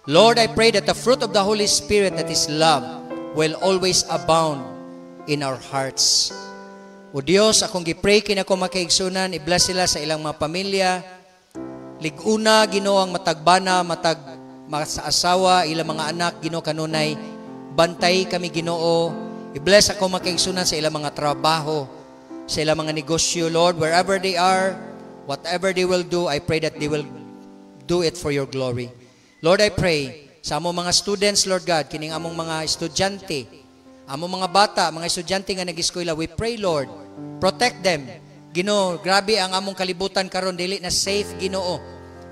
Lord, I pray that the fruit of the Holy Spirit, that is love, will always abound in our hearts. O Dios, akong gipray kini ako makaigsunan, i-bless sila sa ilang mga pamilya. Liguna, Ginoo, ang matagbana, sa asawa, ilang mga anak, Ginoo, kanunay. Bantay kami, Ginoo. I-bless ako makaigsunan sa ilang mga trabaho, sa ilang mga negosyo, Lord, wherever they are, whatever they will do, I pray that they will do it for your glory. Lord, I pray sa among mga students, Lord God, kining among mga estudyante, among mga bata, mga estudyante nga nag-eskwela, we pray, Lord, protect them. Ginoo, grabe ang among kalibutan karon, dili na safe, Ginoo.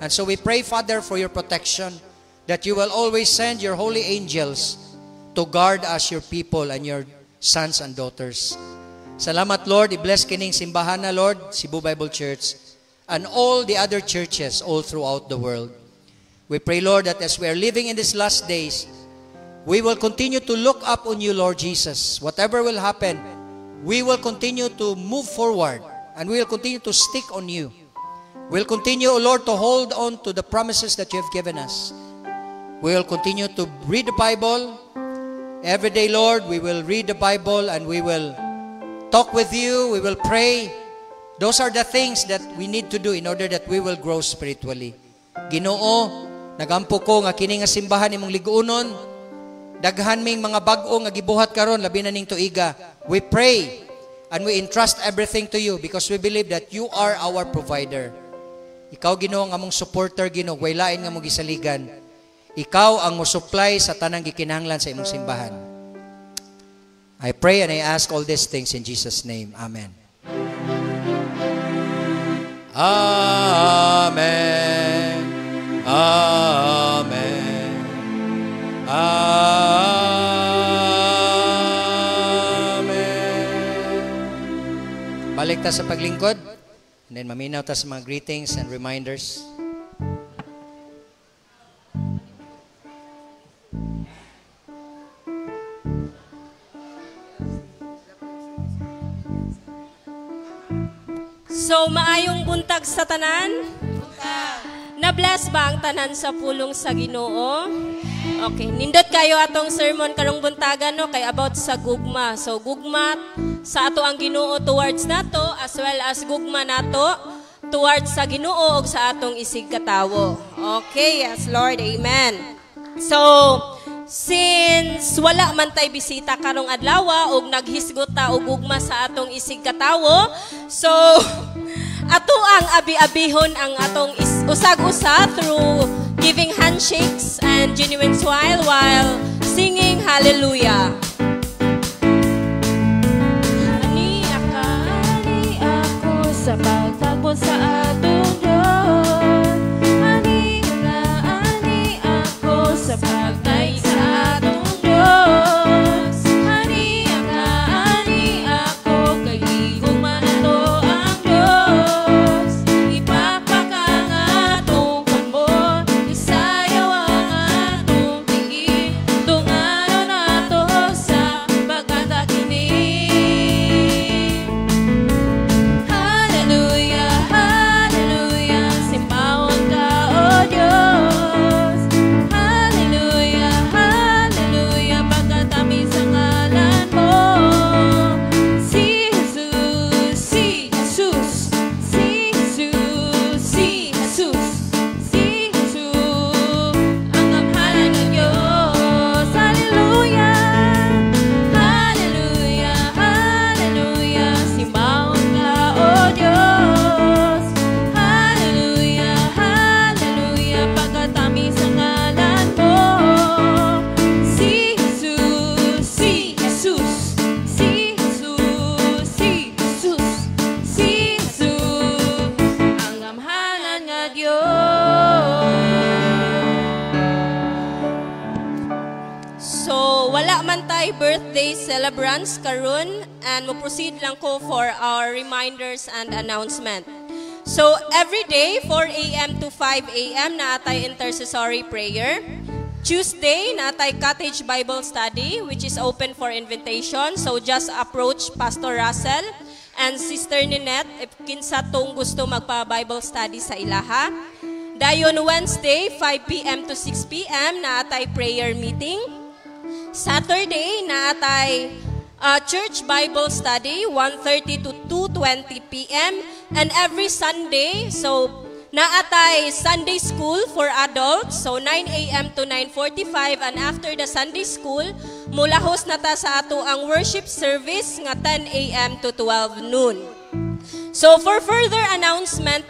And so we pray, Father, for your protection, that you will always send your holy angels to guard us, your people, and your sons and daughters. Salamat, Lord. I-bless kining simbahan na, Lord, Cebu Bible Church, and all the other churches all throughout the world. We pray, Lord, that as we are living in these last days, we will continue to look up on you, Lord Jesus. Whatever will happen, we will continue to move forward, and we will continue to stick on you. We'll continue, O Lord, to hold on to the promises that you have given us. We will continue to read the Bible. Every day, Lord, we will read the Bible and we will talk with you, we will pray. Those are the things that we need to do in order that we will grow spiritually. Ginoo, nagampo ko nga kini nga simbahan imong liguonon, daghan ming mga bag-o nga gibuhat karon labi na ning tuiga. We pray and we entrust everything to you because we believe that you are our provider. Ikaw, Ginoo, ang among supporter, Ginoo, way lain nga mo gisaligan. Ikaw ang mo supply sa tanang gikinahanglan sa imong simbahan. I pray and I ask all these things in Jesus' name. Amen. Amen. Amen. Amen. Balik ta sa paglingkod. And then maminaw ta sa mga greetings and reminders. So, maayong buntag sa tanan? Na-bless ba ang tanan sa pulong sa Ginoo? Okay, nindot kayo atong sermon karong buntagan, no, kay about sa gugma. So, gugma sa ato ang Ginoo towards nato, as well as gugma nato towards sa Ginoo og sa atong isig katawo. Okay, yes, Lord, amen. So, since wala man tay bisita karong adlaw og naghisgot ta og gugma sa atong isig katawo, so ato ang abi-abihon ang atong usag-usa through giving handshakes and genuine smile while singing hallelujah. Ani ako sa pagtagpo sa atong Diyos. Ani nga na gyud. So, wala man tay birthday celebrants karon, and mo proceed lang ko for our reminders and announcement. So, every day, 4 a.m. to 5 a.m. na atay intercessory prayer. Tuesday, na atay Cottage Bible Study, which is open for invitation. So, just approach Pastor Russell and Sister Ninette if kinsa tong gusto magpa-Bible study sa ilaha. Dayon Wednesday, 5 p.m. to 6 p.m. na atay prayer meeting. Saturday, na atay Church Bible Study, 1:30 to 2:20 p.m. And every Sunday, so naatay Sunday School for adults, so 9 a.m. to 9:45, and after the Sunday School, mulahos na ta sa ato ang worship service nga 10 a.m. to 12 noon. So for further announcement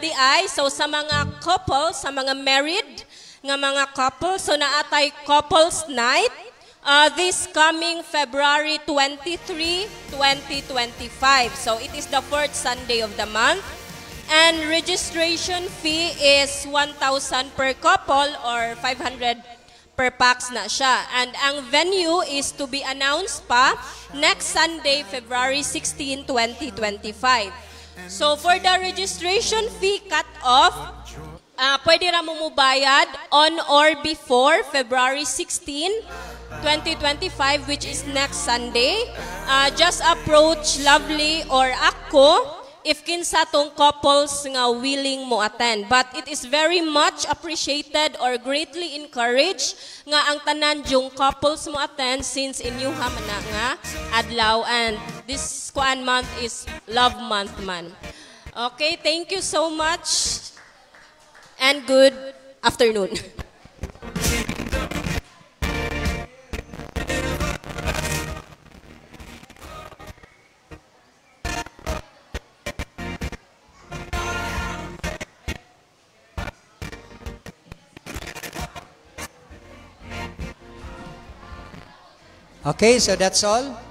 so sa mga couples, sa mga married nga mga couples, so naatay Couples Night, this coming February 23, 2025. So it is the fourth Sunday of the month. And registration fee is 1,000 per couple or 500 per pax na siya. And ang venue is to be announced pa next Sunday, February 16, 2025. So for the registration fee cut-off, pwede ra mo mubayad on or before February 16, 2025, which is next Sunday. Just approach Lovely or ako if kinsa tong couples nga willing mo attend. But it is very much appreciated or greatly encouraged nga ang tanan yung couples mo attend since inyuha man na nga adlaw, and this kuan month is love month man. Okay, thank you so much and good afternoon. Okay, so that's all.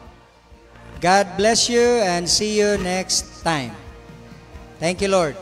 God bless you and see you next time. Thank you, Lord.